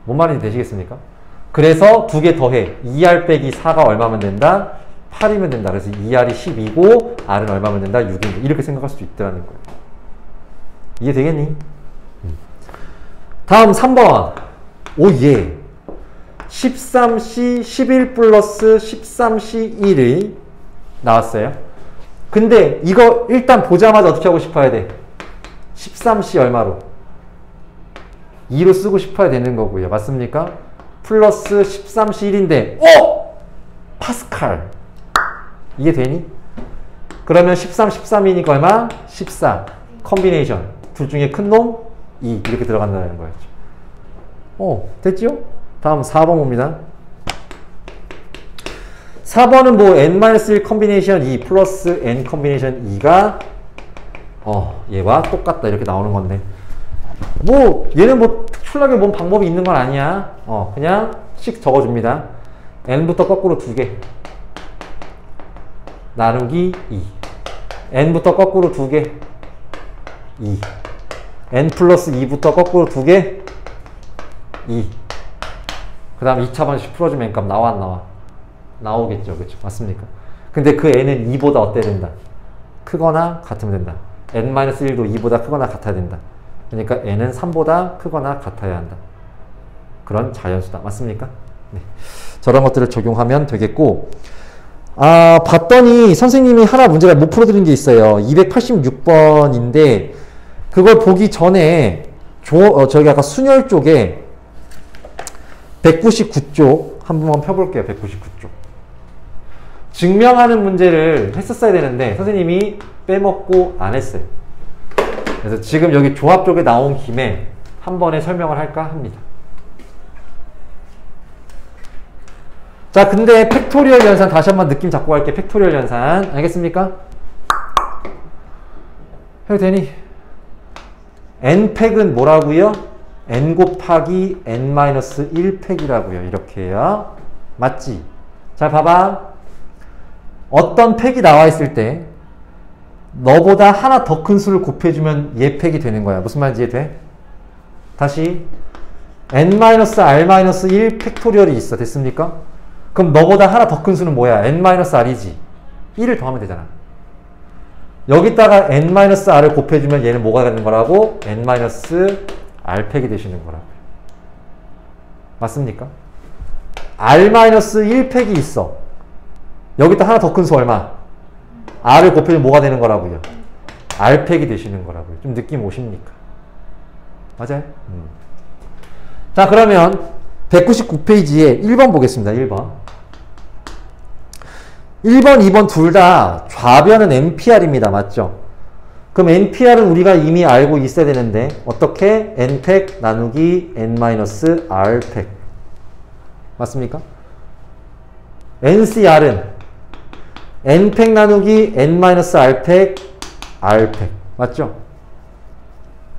뭔 말인지 되시겠습니까? 그래서 2개 더해. 2R 빼기 4가 얼마면 된다? 8이면 된다. 그래서 2R이 10이고 R은 얼마면 된다? 6인다. 이렇게 생각할 수도 있다는 거예요. 이해되겠니? 다음 3번. 예. 13C 11 플러스 13C 1이 나왔어요. 근데 이거 일단 보자마자 어떻게 하고 싶어야 돼? 13C 얼마로? 2로 쓰고 싶어야 되는 거고요. 맞습니까? 플러스 13C 1인데 파스칼. 이게 되니? 그러면 13, 13이니까 얼마? 14. 컨비네이션. 둘 중에 큰 놈? 2. 이렇게 들어간다는 거였죠. 됐죠? 다음 4번 봅니다. 4번은 뭐 n-1 컨비네이션 2 플러스 n 컨비네이션 2가 얘와 똑같다 이렇게 나오는 건데 뭐 얘는 뭐 특출나게 뭔 방법이 있는 건 아니야. 그냥 씩 적어줍니다. n부터 거꾸로 2개 나누기 2 n부터 거꾸로 2개 2 n 플러스 2부터 거꾸로 2개 2 그 다음 2차 반씩 풀어주면 n값 나와 안 나와? 나오겠죠. 그렇죠? 맞습니까? 근데 그 n은 2보다 어때야 된다? 크거나 같으면 된다. n-1도 2보다 크거나 같아야 된다. 그러니까 n은 3보다 크거나 같아야 한다. 그런 자연수다. 맞습니까? 네. 저런 것들을 적용하면 되겠고 봤더니 선생님이 하나 문제를 못 풀어드린 게 있어요. 286번인데 그걸 보기 전에 저기 아까 순열 쪽에 199쪽 한번 펴볼게요. 199쪽. 증명하는 문제를 했었어야 되는데 선생님이 빼먹고 안 했어요. 그래서 지금 여기 조합 쪽에 나온 김에 한 번에 설명을 할까 합니다. 자, 근데 팩토리얼 연산 다시 한번 느낌 잡고 갈게. 팩토리얼 연산 알겠습니까? 해도 되니? n팩은 뭐라고요? n 곱하기 n-1 팩이라고요. 이렇게요. 맞지? 자, 봐봐. 어떤 팩이 나와 있을 때 너보다 하나 더 큰 수를 곱해주면 얘 팩이 되는 거야. 무슨 말인지 이해돼? 다시 n-r-1 팩토리얼이 있어. 됐습니까? 그럼 너보다 하나 더 큰 수는 뭐야? n-r이지. 1을 더하면 되잖아. 여기다가 n-r을 곱해주면 얘는 뭐가 되는 거라고? n-r 팩이 되시는 거라고요. 맞습니까? r-1 팩이 있어. 여기다 하나 더 큰 수 얼마? r을 곱해주면 뭐가 되는 거라고요? R팩이 되시는 거라고요. 좀 느낌 오십니까? 맞아요? 자, 그러면 199페이지에 1번 보겠습니다. 1번. 1번, 2번 둘 다 좌변은 NPR입니다. 맞죠? 그럼 NPR은 우리가 이미 알고 있어야 되는데 어떻게? N팩 나누기 N-R팩. 맞습니까? NCR은 N팩 나누기 N-R팩, R팩. 맞죠?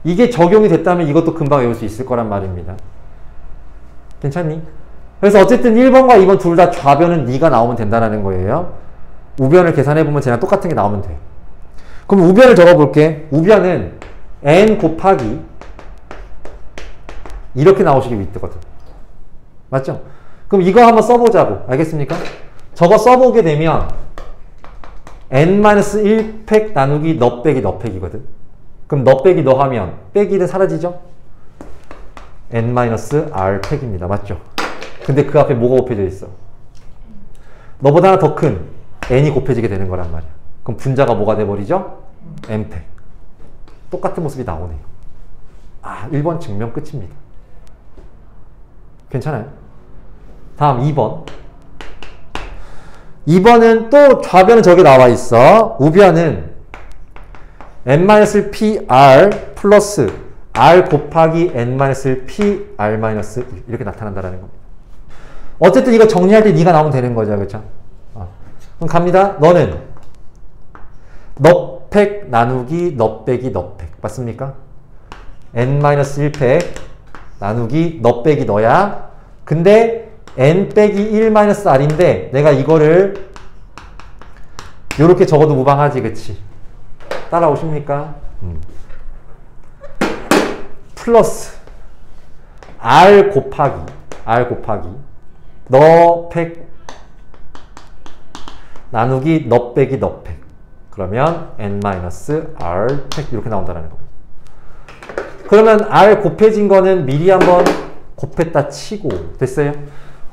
이게 적용이 됐다면 이것도 금방 외울 수 있을 거란 말입니다. 괜찮니? 그래서 어쨌든 1번과 2번 둘 다 좌변은 네가 나오면 된다는 거예요. 우변을 계산해보면 쟤랑 똑같은 게 나오면 돼. 그럼 우변을 적어볼게. 우변은 N 곱하기 이렇게 나오시기 위뜨거든. 맞죠? 그럼 이거 한번 써보자고. 알겠습니까? 저거 써보게 되면 N-1팩 나누기 너 빼기 너 팩이거든. 그럼 너 빼기 너 하면 빼기는 사라지죠? N-R팩입니다. 맞죠? 근데 그 앞에 뭐가 곱해져 있어? 너보다 하나 더 큰 N이 곱해지게 되는 거란 말이야. 그럼 분자가 뭐가 돼버리죠? N팩. 똑같은 모습이 나오네요. 아, 1번 증명 끝입니다. 괜찮아요? 다음 2번. 2번은 또 좌변은 저기 나와 있어. 우변은 N-PR 플러스 R 곱하기 N-PR-1 이렇게 나타난다는 겁니다. 어쨌든 이거 정리할 때 네가 나오면 되는 거죠. 그렇죠? 그럼 갑니다. 너는 너팩 나누기 너 빼기 너팩. 맞습니까? N-1팩 나누기 너 빼기 너야. 근데 N 빼기 1-R인데 내가 이거를 이렇게 적어도 무방하지. 그치? 따라오십니까? 플러스 R 곱하기 너 팩 나누기 너 빼기 너 팩. 그러면 N-R 팩 이렇게 나온다는 겁니다. 그러면 R 곱해진 거는 미리 한번 곱했다 치고 됐어요?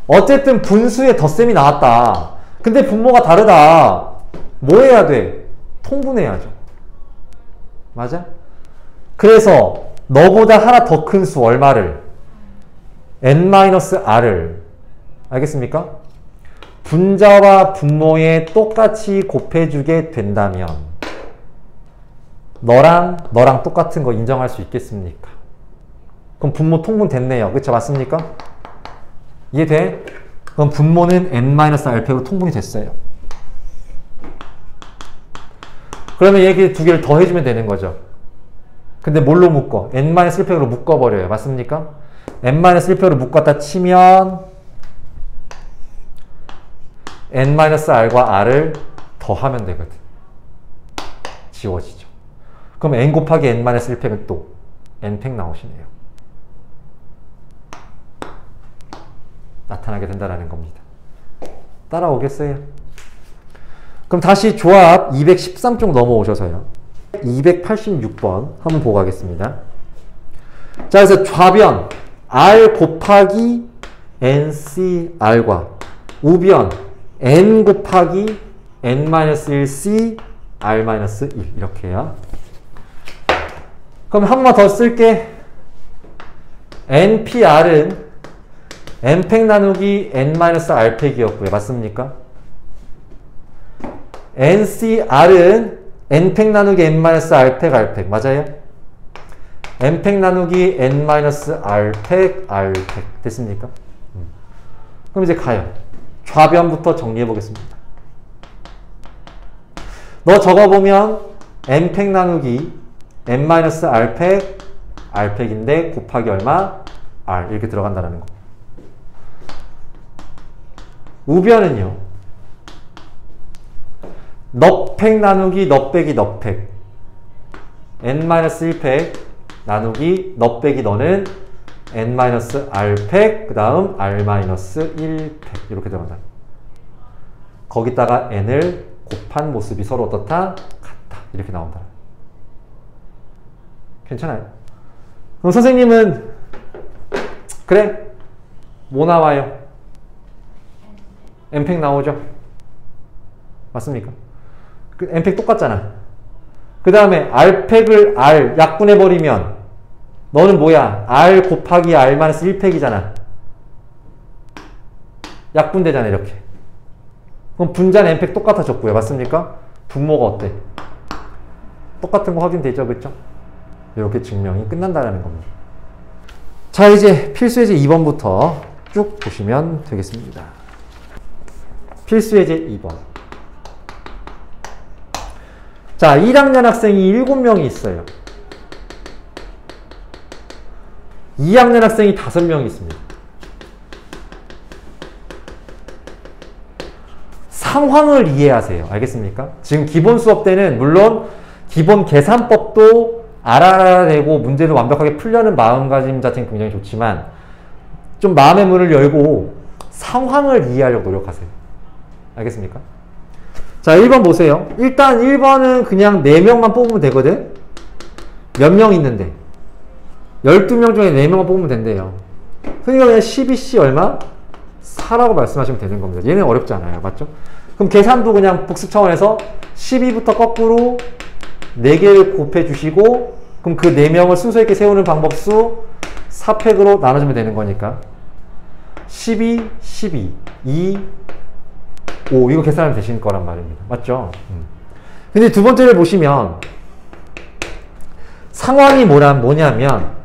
어쨌든 분수에 덧셈이 나왔다. 근데 분모가 다르다. 뭐 해야 돼? 통분해야죠. 맞아? 그래서 너보다 하나 더 큰 수 얼마를? N-R을 알겠습니까? 분자와 분모에 똑같이 곱해주게 된다면 너랑 똑같은 거 인정할 수 있겠습니까? 그럼 분모 통분 됐네요. 그쵸? 맞습니까? 이해돼? 그럼 분모는 N-R팩으로 통분이 됐어요. 그러면 얘기 두 개를 더 해주면 되는 거죠. 근데 뭘로 묶어? N-1팩으로 묶어버려요. 맞습니까? N-1팩으로 묶었다 치면 N-R과 R을 더하면 되거든. 지워지죠. 그럼 N 곱하기 N-1팩은 또 N팩 나오시네요. 나타나게 된다는 겁니다. 따라오겠어요? 그럼 다시 조합 213쪽 넘어오셔서요. 286번 한번 보고 가겠습니다. 자, 그래서 좌변 R 곱하기 NCR과 우변 N 곱하기 N-1C R-1 이렇게요. 그럼 한 번만 더 쓸게. NPR은 N팩 나누기 N-R팩이었고요. 맞습니까? NCR은 N팩 나누기 N-R팩, R팩. 맞아요? N팩 나누기 N-R팩, R팩. 됐습니까? 그럼 이제 가요. 좌변부터 정리해 보겠습니다. 너 적어보면 N팩 나누기 N-R팩, R팩인데 곱하기 얼마? R. 이렇게 들어간다는 거. 우변은요. 너팩 나누기 너 빼기 너팩 N-1팩 나누기 너 빼기 너는 N-R팩 그 다음 R-1팩 이렇게 들어간다. 거기다가 N을 곱한 모습이 서로 어떻다? 같다. 이렇게 나온다. 괜찮아요? 그럼 선생님은 그래? 뭐 나와요? N팩 나오죠? 맞습니까? 그 N팩 똑같잖아. 그 다음에 R팩을 R 약분해버리면 너는 뭐야? R 곱하기 R-1팩이잖아. 약분되잖아, 이렇게. 그럼 분자는 N팩 똑같아졌고요. 맞습니까? 분모가 어때? 똑같은 거 확인되죠, 그쵸? 이렇게 증명이 끝난다는 겁니다. 자, 이제 필수예제 2번부터 쭉 보시면 되겠습니다. 필수예제 2번. 자, 1학년 학생이 7명이 있어요. 2학년 학생이 5명이 있습니다. 상황을 이해하세요. 알겠습니까? 지금 기본 수업 때는 물론 기본 계산법도 알아내고 문제를 완벽하게 풀려는 마음가짐 자체는 굉장히 좋지만 좀 마음의 문을 열고 상황을 이해하려고 노력하세요. 알겠습니까? 자, 1번 보세요. 일단 1번은 그냥 4명만 뽑으면 되거든? 몇 명 있는데? 12명 중에 4명만 뽑으면 된대요. 그러니까 그냥 12C 얼마? 4라고 말씀하시면 되는 겁니다. 얘는 어렵지 않아요. 맞죠? 그럼 계산도 그냥 복습 차원에서 12부터 거꾸로 4개를 곱해 주시고 그럼 그 4명을 순서 있게 세우는 방법수 4팩으로 나눠주면 되는 거니까 12, 12, 2, 5 이거 계산하면 되실 거란 말입니다. 맞죠? 근데 두 번째를 보시면 상황이 뭐냐면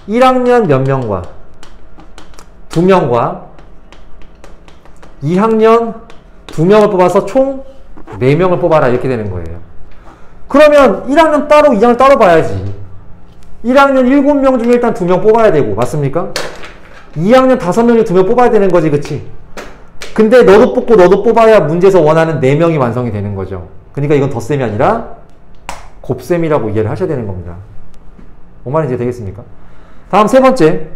1학년 몇 명과 2명과 2학년 2명을 뽑아서 총 4명을 뽑아라 이렇게 되는 거예요. 그러면 1학년 따로 2학년 따로 봐야지. 1학년 7명 중에 일단 2명 뽑아야 되고 맞습니까? 2학년 5명이 2명 뽑아야 되는 거지, 그치? 근데 너도 뽑고 너도 뽑아야 문제에서 원하는 4명이 완성이 되는 거죠. 그러니까 이건 덧셈이 아니라 곱셈이라고 이해를 하셔야 되는 겁니다. 뭔 말인지 되겠습니까? 다음 세 번째.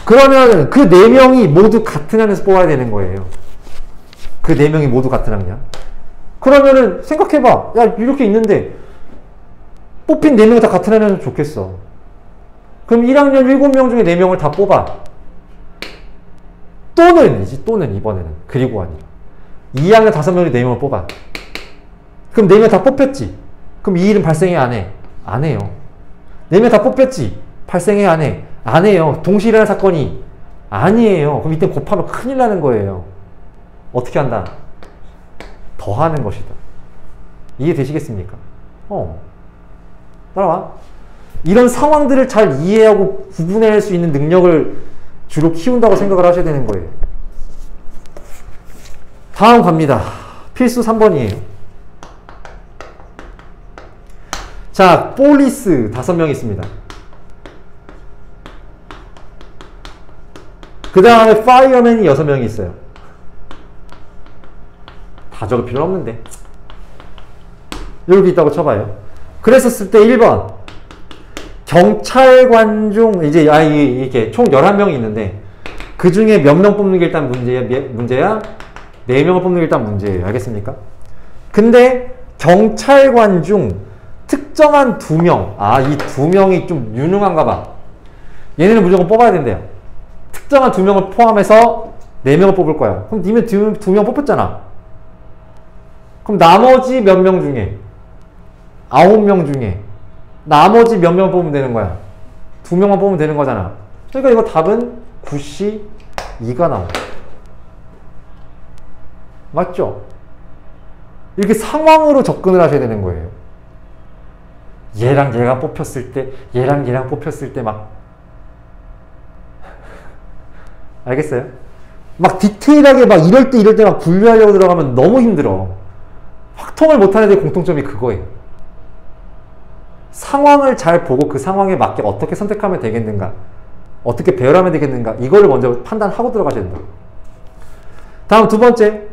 그러면 그 4명이 모두 같은 학년에서 뽑아야 되는 거예요. 그 4명이 모두 같은 학년. 그러면은 생각해봐. 야, 이렇게 있는데 뽑힌 4명이 다 같은 학년이면 좋겠어. 그럼 1학년 7명 중에 4명을 다 뽑아. 또는 이번에는 그리고 아니라 2학년 5명이 4명을 뽑아. 그럼 4명 다 뽑혔지? 그럼 이 일은 발생해 안 해? 안 해요. 4명 다 뽑혔지? 발생해 안 해? 안 해요. 동시에 일어난 사건이 아니에요. 그럼 이때 곱하면 큰일 나는 거예요. 어떻게 한다? 더하는 것이다. 이해되시겠습니까? 따라와. 이런 상황들을 잘 이해하고 구분해낼 수 있는 능력을 주로 키운다고 생각을 하셔야 되는 거예요. 다음 갑니다. 필수 3번이에요. 자, 폴리스 5명 있습니다. 그 다음에 파이어맨이 6명이 있어요. 다 적을 필요는 없는데 이렇게 있다고 쳐봐요. 그랬었을 때 1번 경찰관 중 이제 이렇게 총 11명이 있는데 그 중에 몇 명 뽑는 게 일단 문제야? 4명을 뽑는 게 일단 문제예요. 알겠습니까? 근데 경찰관 중 특정한 2명, 이 2명이 좀 유능한가 봐. 얘네는 무조건 뽑아야 된대요. 특정한 2명을 포함해서 4명을 뽑을 거야. 그럼 니네 2명 뽑혔잖아. 그럼 나머지 몇 명 중에 9명 중에 나머지 몇 명 뽑으면 되는 거야. 2명만 뽑으면 되는 거잖아. 그러니까 이거 답은 9C 2가 나와. 맞죠? 이렇게 상황으로 접근을 하셔야 되는 거예요. 얘랑 얘가 뽑혔을 때, 얘랑 얘랑 뽑혔을 때 막 알겠어요? 막 디테일하게 막 이럴 때 막 분류하려고 들어가면 너무 힘들어. 확통을 못하는 애들의 공통점이 그거예요. 상황을 잘 보고 그 상황에 맞게 어떻게 선택하면 되겠는가, 어떻게 배열하면 되겠는가, 이거를 먼저 판단하고 들어가셔야 된다. 다음 두 번째.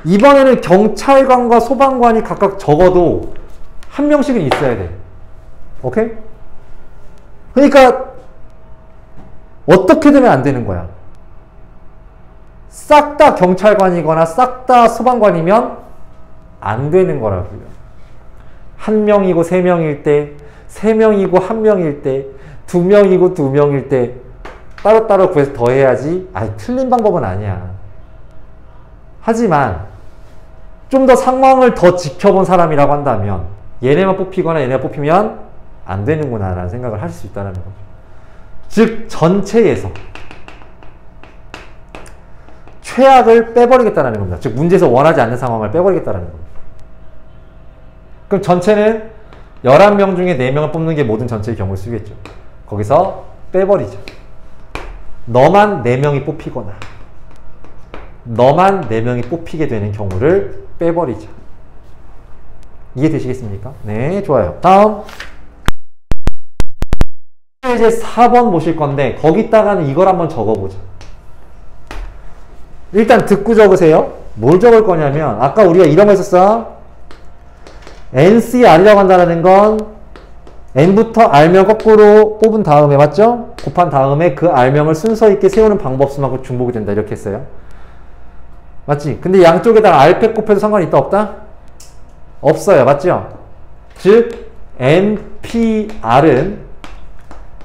이번에는 경찰관과 소방관이 각각 적어도 한 명씩은 있어야 돼. 오케이? 그러니까 어떻게 되면 안 되는 거야? 싹 다 경찰관이거나 싹 다 소방관이면 안 되는 거라고요. 1명이고 3명일 때, 3명이고 1명일 때, 2명이고 2명일 때 따로따로 구해서 더해야지. 틀린 방법은 아니야. 하지만 좀 더 상황을 더 지켜본 사람이라고 한다면 얘네만 뽑히거나 얘네가 뽑히면 안 되는구나 라는 생각을 할 수 있다는 거죠. 즉 전체에서 최악을 빼버리겠다는 겁니다. 즉 문제에서 원하지 않는 상황을 빼버리겠다는 겁니다. 그럼 전체는 11명 중에 4명을 뽑는 게 모든 전체의 경우를 쓰겠죠. 거기서 빼버리죠. 너만 4명이 뽑히거나 너만 4명이 뽑히게 되는 경우를 빼버리죠. 이해되시겠습니까? 네, 좋아요. 다음 이제 4번 보실 건데 거기다가는 이걸 한번 적어보자. 일단 듣고 적으세요. 뭘 적을 거냐면 아까 우리가 이런 거 했었어. NCR이라고 한다는 건 N부터 R명 거꾸로 뽑은 다음에 맞죠? 곱한 다음에 그 R명을 순서 있게 세우는 방법 수만큼 중복이 된다 이렇게 했어요. 맞지? 근데 양쪽에다가 R팩 곱해도 상관이 있다 없다? 없어요. 맞죠? 즉 NPR은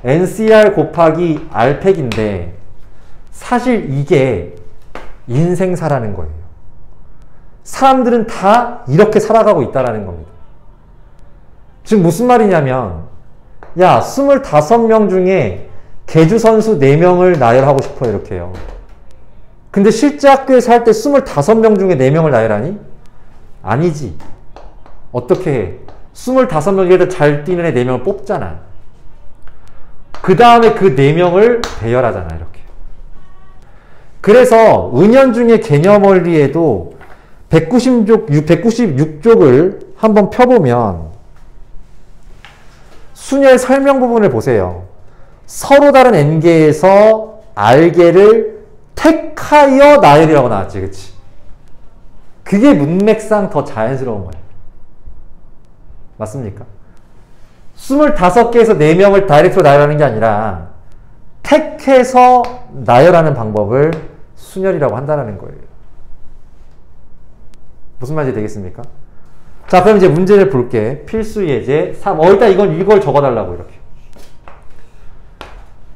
NCR 곱하기 R팩인데 사실 이게 인생사라는 거예요. 사람들은 다 이렇게 살아가고 있다라는 겁니다. 즉 무슨 말이냐면 야 25명 중에 계주선수 4명을 나열하고 싶어요 이렇게 해요. 근데 실제 학교에서 할 때 25명 중에 4명을 나열하니? 아니지. 어떻게 해? 25명 중에 잘 뛰는 애 4명을 뽑잖아. 그 다음에 그 4명을 배열하잖아 이렇게. 그래서 은연중에 개념 원리에도 196쪽을 한번 펴보면 순열 설명 부분을 보세요. 서로 다른 n개에서 r개를 택하여 나열이라고 나왔지. 그치? 그게 문맥상 더 자연스러운 거예요. 맞습니까? 25개에서 4명을 다이렉트로 나열하는 게 아니라 택해서 나열하는 방법을 순열이라고 한다는 거예요. 무슨 말인지 되겠습니까? 자, 그럼 이제 문제를 볼게. 필수 예제 3. 일단 이걸 적어달라고 이렇게.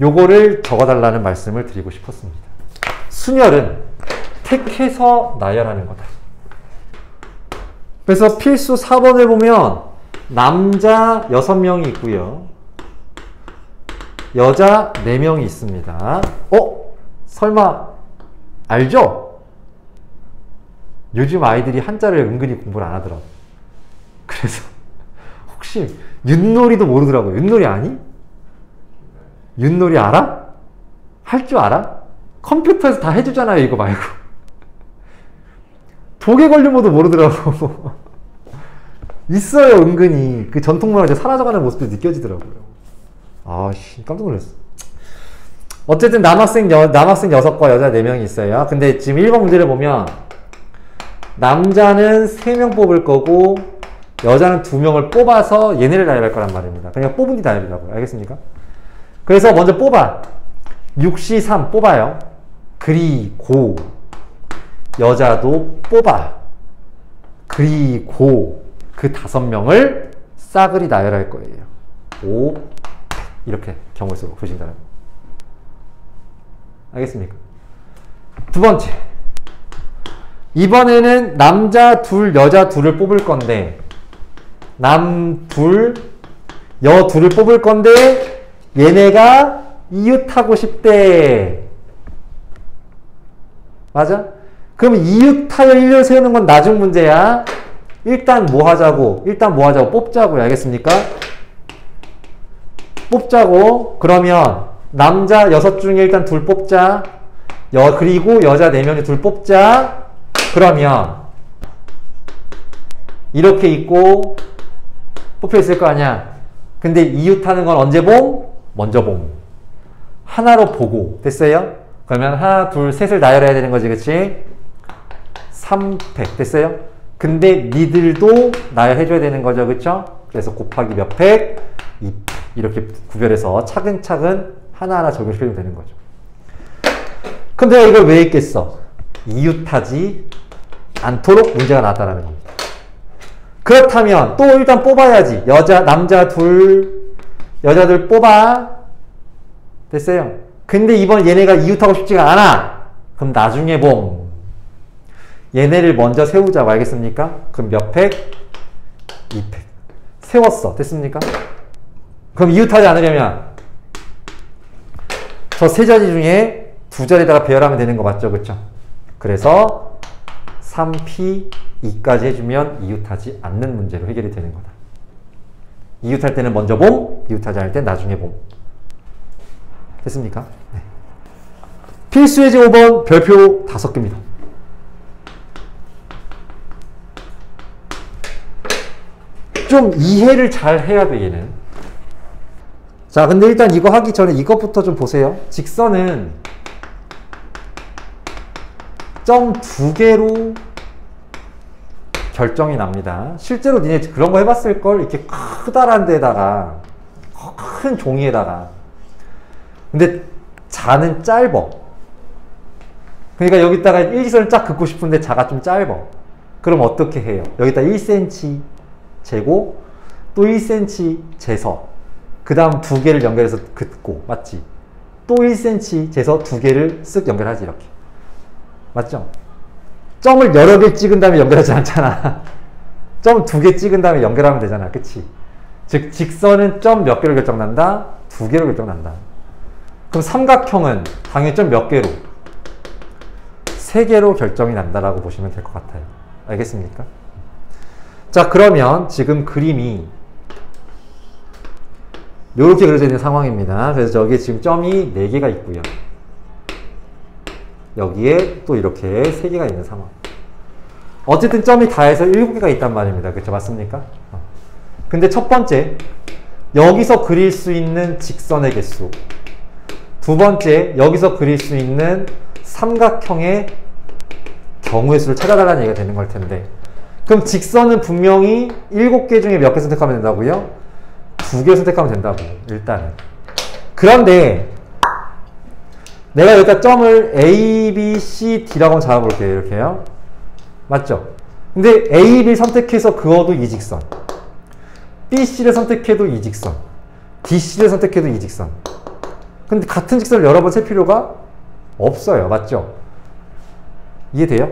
요거를 적어달라는 말씀을 드리고 싶었습니다. 순열은 택해서 나열하는 거다. 그래서 필수 4번을 보면 남자 6명이 있고요. 여자 4명이 있습니다. 설마 알죠? 요즘 아이들이 한자를 은근히 공부를 안 하더라고. 그래서 혹시 윷놀이도 모르더라고요. 윷놀이 아니? 윷놀이 알아? 할 줄 알아? 컴퓨터에서 다 해주잖아요. 이거 말고. 독에 걸린 것도 모르더라고. 있어요. 은근히. 그 전통문화가 이제 사라져가는 모습도 느껴지더라고요. 아씨 깜짝 놀랐어. 어쨌든 남학생 6과 여자 4명이 있어요. 근데 지금 1번 문제를 보면 남자는 3명 뽑을 거고 여자는 2명을 뽑아서 얘네를 나열할 거란 말입니다. 그냥 뽑은 뒤 나열이라고요. 알겠습니까? 그래서 먼저 뽑아. 6시 3 뽑아요. 그리고 여자도 뽑아. 그리고 그 5명을 싸그리 나열할 거예요. 5 이렇게 경우의 수로 보신다는 거. 알겠습니까? 두 번째. 이번에는 남자 2, 여자 2를 뽑을 건데 남 2, 여 2를 뽑을 건데 얘네가 이웃하고 싶대. 맞아? 그럼 이웃하여 일렬 세우는 건 나중 문제야. 일단 뭐 하자고? 뽑자고요. 알겠습니까? 뽑자고. 그러면 남자 6 중에 일단 2 뽑자. 그리고 여자 4명이 2 뽑자. 그러면 이렇게 있고 뽑혀 있을 거 아니야. 근데 이웃하는 건 언제 봄? 먼저 봄. 하나로 보고. 됐어요? 그러면 하나, 둘, 셋을 나열해야 되는 거지. 그치? 3팩. 됐어요? 근데 니들도 나열해줘야 되는 거죠. 그쵸? 그래서 곱하기 몇 팩? 2팩. 이렇게 구별해서 차근차근 하나하나 적용시켜주면 되는 거죠. 그럼 내가 이걸 왜 했겠어? 이웃하지 않도록 문제가 나왔다는 겁니다. 그렇다면 또 일단 뽑아야지. 남자 2, 여자 2 뽑아. 됐어요? 근데 이번 얘네가 이웃하고 싶지가 않아. 그럼 나중에 봄. 얘네를 먼저 세우자고. 알겠습니까? 그럼 몇 팩? 2팩. 세웠어. 됐습니까? 그럼 이웃하지 않으려면 저 세 자리 중에 두 자리에다가 배열하면 되는 거 맞죠? 그쵸? 그래서 3P2까지 해주면 이웃하지 않는 문제로 해결이 되는 거다. 이웃할 때는 먼저 봄, 이웃하지 않을 땐 나중에 봄. 됐습니까? 네. 필수 예제 5번 별표 5개입니다. 좀 이해를 잘 해야 돼, 얘는. 자, 근데 일단 이거 하기 전에 이것부터 좀 보세요. 직선은 점 2개로 결정이 납니다. 실제로 니네 그런 거 해봤을걸? 이렇게 크다란 데다가, 큰 종이에다가. 근데 자는 짧어. 그러니까 여기다가 일직선을 쫙 긋고 싶은데 자가 좀 짧아. 그럼 어떻게 해요? 여기다 1cm 재고, 또 1cm 재서, 그 다음 2개를 연결해서 긋고, 맞지? 또 1cm 재서 2개를 쓱 연결하지, 이렇게. 맞죠? 점을 여러 개 찍은 다음에 연결하지 않잖아. 점 2개 찍은 다음에 연결하면 되잖아. 그치? 즉, 직선은 점 몇 개로 결정난다? 2개로 결정난다. 그럼 삼각형은 당연히 점 몇 개로? 3개로 결정이 난다라고 보시면 될 것 같아요. 알겠습니까? 자, 그러면 지금 그림이 이렇게 그려져 있는 상황입니다. 그래서 저기에 지금 점이 4개가 있고요. 여기에 또 이렇게 3개가 있는 상황. 어쨌든 점이 다 해서 7개가 있단 말입니다. 그렇죠? 맞습니까? 근데 첫 번째, 여기서 그릴 수 있는 직선의 개수. 두 번째, 여기서 그릴 수 있는 삼각형의 경우의 수를 찾아달라는 얘기가 되는 걸 텐데, 그럼 직선은 분명히 7개 중에 몇 개 선택하면 된다고요? 2개 선택하면 된다고, 일단은. 그런데 내가 여기다 점을 A, B, C, D라고 잡아볼게요. 이렇게요. 맞죠? 근데 A, B 선택해서 그어도 이 직선, B, C를 선택해도 이 직선, D, C를 선택해도 이 직선. 근데 같은 직선을 여러 번 셀 필요가 없어요. 맞죠? 이해돼요?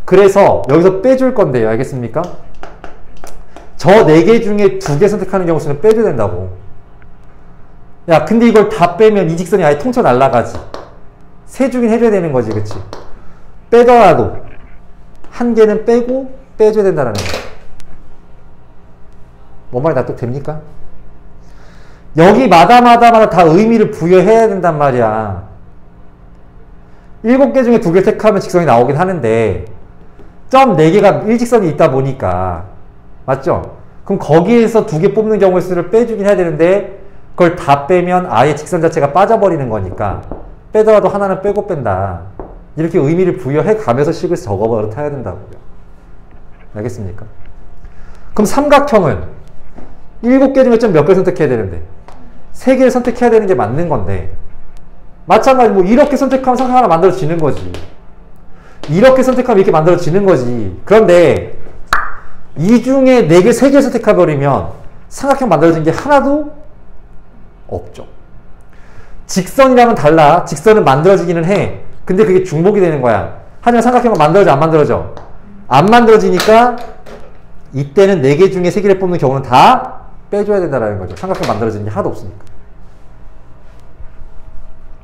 그래서 여기서 빼줄 건데요. 알겠습니까? 저 4개 중에 2개 선택하는 경우 수는 빼줘야 된다고. 야, 근데 이걸 다 빼면 이 직선이 아예 통째로 날아가지. 세 주긴 해줘야 되는 거지. 그치? 빼더라도 한 개는 빼고 빼줘야 된다는 거. 뭔 말이 납득됩니까? 여기마다 다 의미를 부여해야 된단 말이야. 7개 중에 2개를 택하면 직선이 나오긴 하는데 점 4개가 일직선이 있다 보니까, 맞죠? 그럼 거기에서 2개 뽑는 경우의 수를 빼주긴 해야 되는데 그걸 다 빼면 아예 직선 자체가 빠져버리는 거니까 빼더라도 하나는 빼고 뺀다. 이렇게 의미를 부여해 가면서 식을 적어버려 타야 된다고요. 알겠습니까? 그럼 삼각형은 7개 중에 점 몇 개 선택해야 되는데 3개를 선택해야 되는 게 맞는 건데, 마찬가지로 뭐 이렇게 선택하면 삼각형 하나 만들어지는 거지. 이렇게 선택하면 이렇게 만들어지는 거지. 그런데 이 중에 4개, 3개 선택해버리면 삼각형 만들어진 게 하나도 없죠. 직선이랑은 달라. 직선은 만들어지기는 해. 근데 그게 중복이 되는 거야. 하지만 삼각형은 만들어져, 안 만들어져? 안 만들어지니까 이때는 4개 중에 3개를 뽑는 경우는 다 빼줘야 된다는 거죠. 삼각형 만들어지는 게 하나도 없으니까.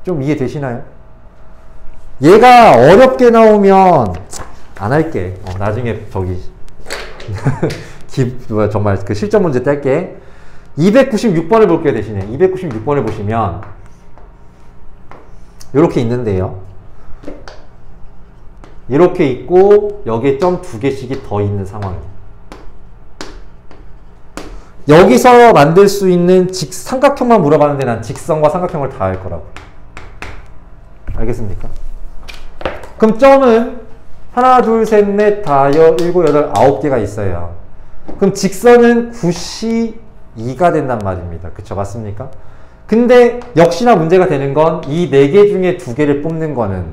좀 이해되시나요? 얘가 어렵게 나오면 안 할게. 나중에 저기 정말 그 실전 문제 뗄게. 296번을 볼게요. 대신에 296번을 보시면 이렇게 있는데요. 이렇게 있고 여기에 점 2개씩이 더 있는 상황이에요. 여기서 만들 수 있는 삼각형만 물어봤는데 난 직선과 삼각형을 다 할 거라고. 알겠습니까? 그럼 점은 하나, 둘, 셋, 넷, 다섯, 일곱, 여덟, 9개가 있어요. 그럼 직선은 92가 된단 말입니다. 그쵸? 맞습니까? 근데 역시나 문제가 되는 건 이 4개 중에 2개를 뽑는 거는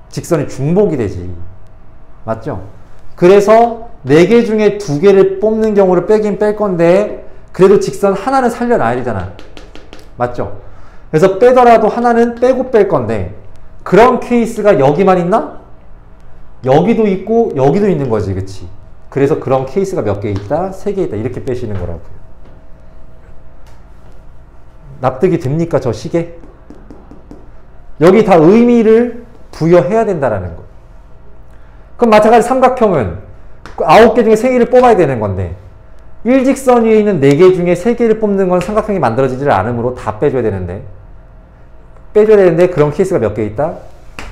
직선이 중복이 되지. 맞죠? 그래서 4개 중에 2개를 뽑는 경우를 빼긴 뺄 건데 그래도 직선 하나는 살려놔야 되잖아. 맞죠? 그래서 빼더라도 하나는 빼고 뺄 건데 그런 케이스가 여기만 있나? 여기도 있고 여기도 있는 거지, 그치? 그래서 그런 케이스가 몇 개 있다? 3개 있다. 이렇게 빼시는 거라고요. 납득이 됩니까, 저 시계? 여기 다 의미를 부여해야 된다라는 거. 그럼 마찬가지 삼각형은 9개 중에 3개를 뽑아야 되는 건데 일직선 위에 있는 4개 중에 3개를 뽑는 건 삼각형이 만들어지질 않으므로 다 빼줘야 되는데 그런 케이스가 몇 개 있다?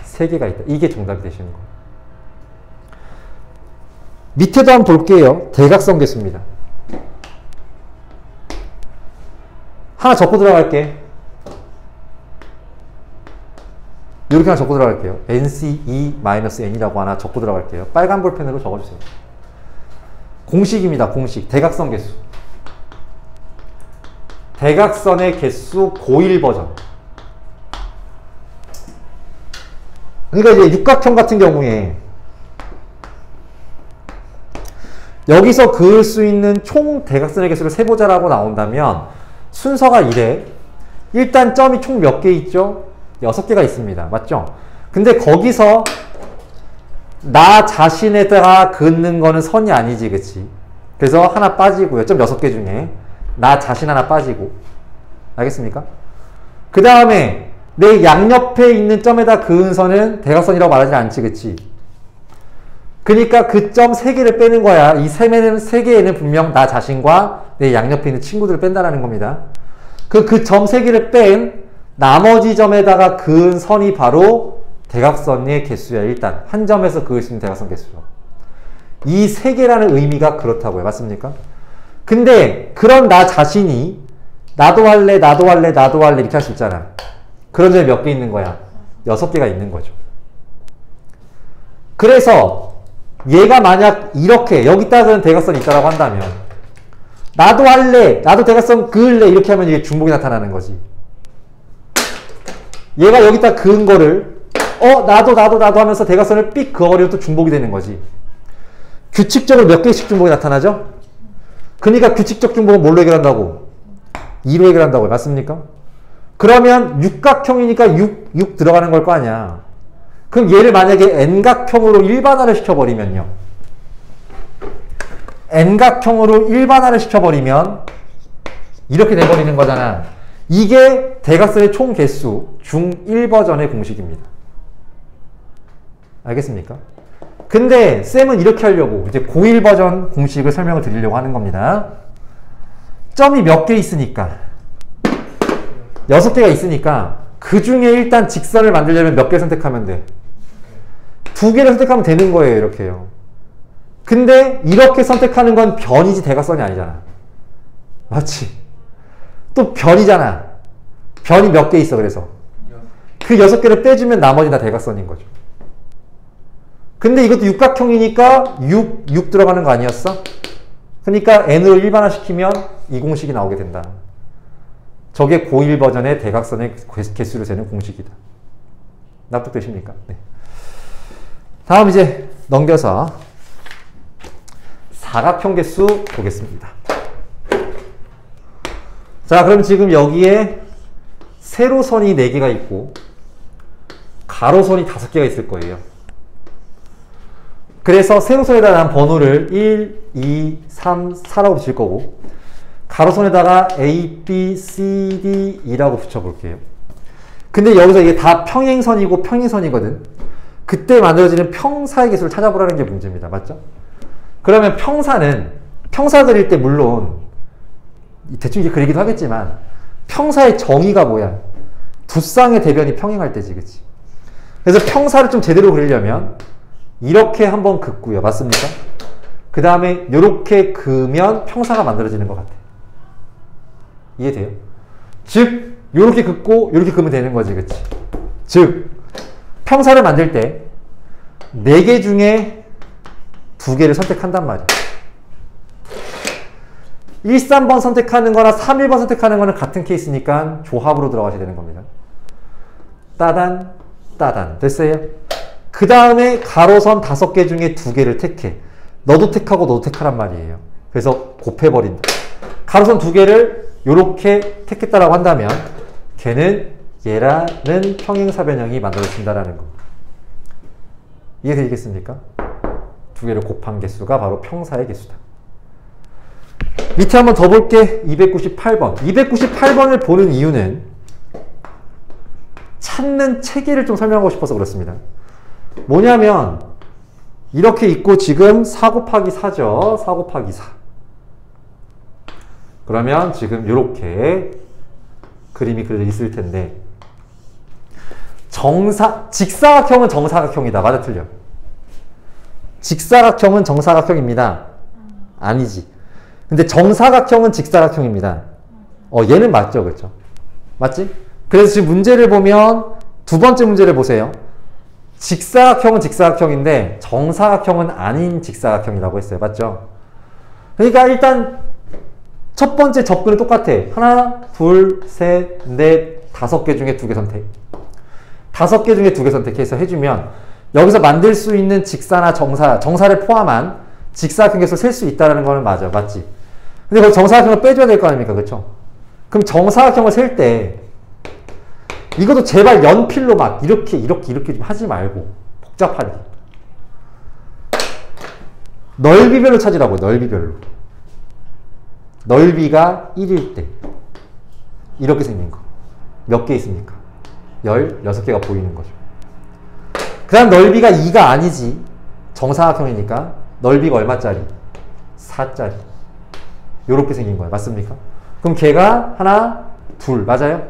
3개가 있다. 이게 정답이 되시는 거예요. 밑에도 한번 볼게요. 대각선 개수입니다. 하나 적고 들어갈게. 이렇게 하나 적고 들어갈게요. NC2-N이라고 하나 적고 들어갈게요. 빨간 볼펜으로 적어주세요. 공식입니다. 공식. 대각선 개수. 대각선의 개수 고1 버전. 그러니까 이제 육각형 같은 경우에 여기서 그을 수 있는 총 대각선의 개수를 세보자라고 나온다면 순서가 이래. 일단 점이 총 몇 개 있죠? 6개가 있습니다. 맞죠? 근데 거기서 나 자신에다가 긋는 거는 선이 아니지, 그치? 그래서 하나 빠지고요. 점 6개 중에 나 자신 하나 빠지고. 알겠습니까? 그 다음에 내 양옆에 있는 점에다 그은 선은 대각선이라고 말하지 않지, 그치? 그러니까 그 점 3개를 빼는 거야. 이 3개에는 분명 나 자신과 내 양옆에 있는 친구들을 뺀다라는 겁니다. 그 점 3개를 뺀 나머지 점에다가 그은 선이 바로 대각선의 개수야. 일단 한 점에서 그을 수 있는 대각선 개수죠. 이 3개라는 의미가 그렇다고요. 맞습니까? 근데 그런 나 자신이 나도 할래, 나도 할래, 나도 할래 이렇게 할 수 있잖아. 그런 점이 몇 개 있는 거야? 6개가 있는 거죠. 그래서 얘가 만약 이렇게 여기다가 대각선이 있다고 한다면 나도 할래, 나도 대각선 그을래 이렇게 하면 이게 중복이 나타나는 거지. 얘가 여기다 그은 거를 나도 하면서 대각선을 삑 그어버리면 또 중복이 되는 거지. 규칙적으로 몇 개씩 중복이 나타나죠? 그러니까 규칙적 중복은 뭘로 해결한다고? 2로 해결한다고요. 맞습니까? 그러면 육각형이니까 6 들어가는 걸 거 아니야. 그럼 얘를 만약에 N각형으로 일반화를 시켜버리면요. N각형으로 일반화를 시켜버리면 이렇게 돼버리는 거잖아. 이게 대각선의 총 개수 중1 버전의 공식입니다. 알겠습니까? 근데 쌤은 이렇게 하려고 이제 고1 버전 공식을 설명을 드리려고 하는 겁니다. 점이 몇 개 있으니까 6개가 있으니까 그 중에 일단 직선을 만들려면 몇 개 선택하면 돼? 2개를 선택하면 되는 거예요. 이렇게요. 근데 이렇게 선택하는 건 변이지 대각선이 아니잖아. 맞지? 또 변이잖아. 변이 몇 개 있어. 그래서 그 6개를 빼주면 나머지 다 대각선인 거죠. 근데 이것도 육각형이니까 6 들어가는 거 아니었어? 그러니까 n으로 일반화시키면 이 공식이 나오게 된다. 저게 고1 버전의 대각선의 개수를 세는 공식이다. 납득되십니까? 네. 다음 이제 넘겨서 사각형 개수 보겠습니다. 자, 그럼 지금 여기에 세로선이 4개가 있고 가로선이 5개가 있을 거예요. 그래서 세로선에다가 난 번호를 1, 2, 3, 4라고 붙일 거고 가로선에다가 A, B, C, D, E라고 붙여볼게요. 근데 여기서 이게 다 평행선이고 평행선이거든. 그때 만들어지는 평사의 개수를 찾아보라는 게 문제입니다. 맞죠? 그러면 평사 그릴 때 물론 대충 이제 그리기도 하겠지만 평사의 정의가 뭐야? 두 쌍의 대변이 평행할 때지, 그치? 그래서 평사를 좀 제대로 그리려면 이렇게 한번 긋고요. 맞습니까? 그 다음에 이렇게 그으면 평사가 만들어지는 것 같아. 이해돼요? 즉 이렇게 긋고 이렇게 그으면 되는 거지, 그치? 즉 평사를 만들 때 4개 중에 2개를 선택한단 말이야. 1, 3번 선택하는 거나 3, 1번 선택하는 거는 같은 케이스니까 조합으로 들어가셔야 되는 겁니다. 따단, 따단. 됐어요? 그 다음에 가로선 5개 중에 2개를 택해. 너도 택하고 너도 택하란 말이에요. 그래서 곱해버린다. 가로선 2개를 이렇게 택했다라고 한다면 걔는 얘라는 평행사변형이 만들어진다라는 거. 이해되겠습니까? 두 개를 곱한 개수가 바로 평사의 개수다. 밑에 한번 더 볼게. 298번. 298번을 보는 이유는 찾는 체계를 좀 설명하고 싶어서 그렇습니다. 뭐냐면 이렇게 있고 지금 4 곱하기 4죠. 4 곱하기 4. 그러면 지금 이렇게 그림이 그려져 있을 텐데 직사각형은 정사각형이다. 맞아 틀려? 직사각형은 정사각형입니다. 아니지. 근데 정사각형은 직사각형입니다. 얘는 맞죠. 그렇죠? 맞지? 그래서 지금 문제를 보면 두 번째 문제를 보세요. 직사각형은 직사각형인데 정사각형은 아닌 직사각형이라고 했어요. 맞죠? 그러니까 일단 첫 번째 접근은 똑같아. 하나, 둘, 셋, 넷, 5개 중에 2개 선택. 5개 중에 2개 선택해서 해주면 여기서 만들 수 있는 직사나 정사를 포함한 직사각형 개수를 셀 수 있다는 거는 맞아. 맞지? 근데 거기 정사각형을 빼줘야 될 거 아닙니까? 그쵸? 그럼 정사각형을 셀 때 이것도 제발 연필로 막 이렇게 좀 하지 말고 복잡하게 넓이별로 찾으라고요. 넓이별로. 넓이가 1일 때 이렇게 생긴 거 몇 개 있습니까? 16개가 보이는 거죠. 그 다음 넓이가 2가 아니지. 정사각형이니까 넓이가 얼마짜리? 4짜리. 요렇게 생긴 거야. 맞습니까? 그럼 걔가 하나, 둘, 맞아요?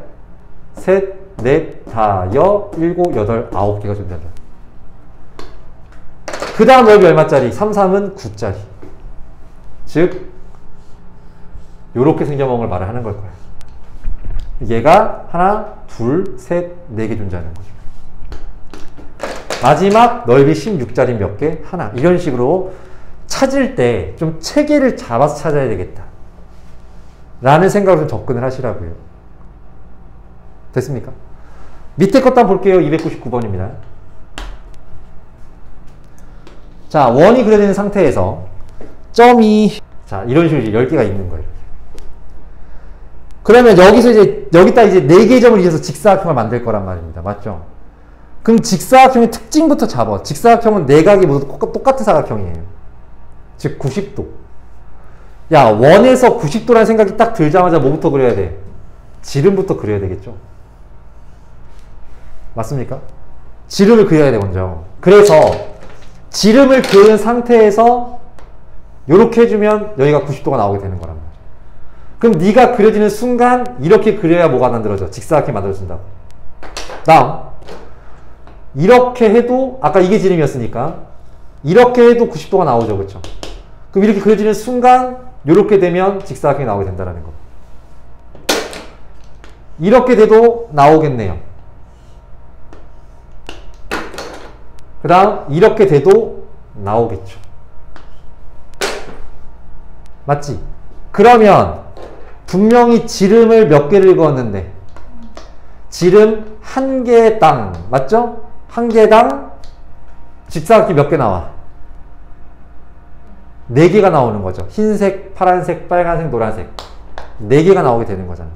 셋, 넷, 다섯, 일곱, 여덟, 9개가 존재한다. 그 다음 넓이 얼마짜리? 3, 3은 9짜리. 즉 요렇게 생겨먹은 걸 말을 하는 걸 거야. 얘가 하나, 둘, 셋, 4개 존재하는 거죠. 마지막 넓이 16짜리 몇 개? 하나. 이런 식으로 찾을 때 좀 체계를 잡아서 찾아야 되겠다. 라는 생각으로 좀 접근을 하시라고요. 됐습니까? 밑에 것도 한번 볼게요. 299번입니다. 자, 원이 그려져 있는 상태에서 점이 자, 이런 식으로 이제 10개가 있는 거예요. 그러면 여기서 이제 여기다 이제 4개의 점을 이어서 직사각형을 만들 거란 말입니다. 맞죠? 그럼 직사각형의 특징부터 잡아. 직사각형은 내각이 모두 똑같은 사각형이에요. 즉 90도. 야, 원에서 90도라는 생각이 딱 들자마자 뭐부터 그려야 돼? 지름부터 그려야 되겠죠? 맞습니까? 지름을 그려야 돼 먼저. 그래서 지름을 그은 상태에서 이렇게 해주면 여기가 90도가 나오게 되는 거란 말이야. 그럼 네가 그려지는 순간 이렇게 그려야 뭐가 만들어져? 직사각형이 만들어진다고. 다음 이렇게 해도 아까 이게 지름이었으니까 이렇게 해도 90도가 나오죠. 그렇죠? 그럼 이렇게 그려지는 순간 이렇게 되면 직사각형이 나오게 된다는 거. 이렇게 돼도 나오겠네요. 그 다음 이렇게 돼도 나오겠죠. 맞지? 그러면 분명히 지름을 몇 개를 그었는데 지름 한 개당 맞죠? 한 개당 직사각형이 몇 개 나와? 4개가 나오는 거죠. 흰색, 파란색, 빨간색, 노란색 4개가 나오게 되는 거잖아.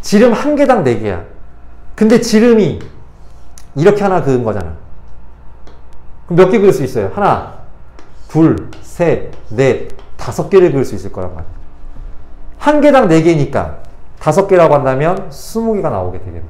지름 한 개당 4개야. 근데 지름이 이렇게 하나 그은 거잖아. 그럼 몇 개 그릴 수 있어요? 하나, 둘, 셋, 넷, 5개를 그릴 수 있을 거란 말이야. 한 개당 4개니까 5개라고 한다면 20개가 나오게 되겠네.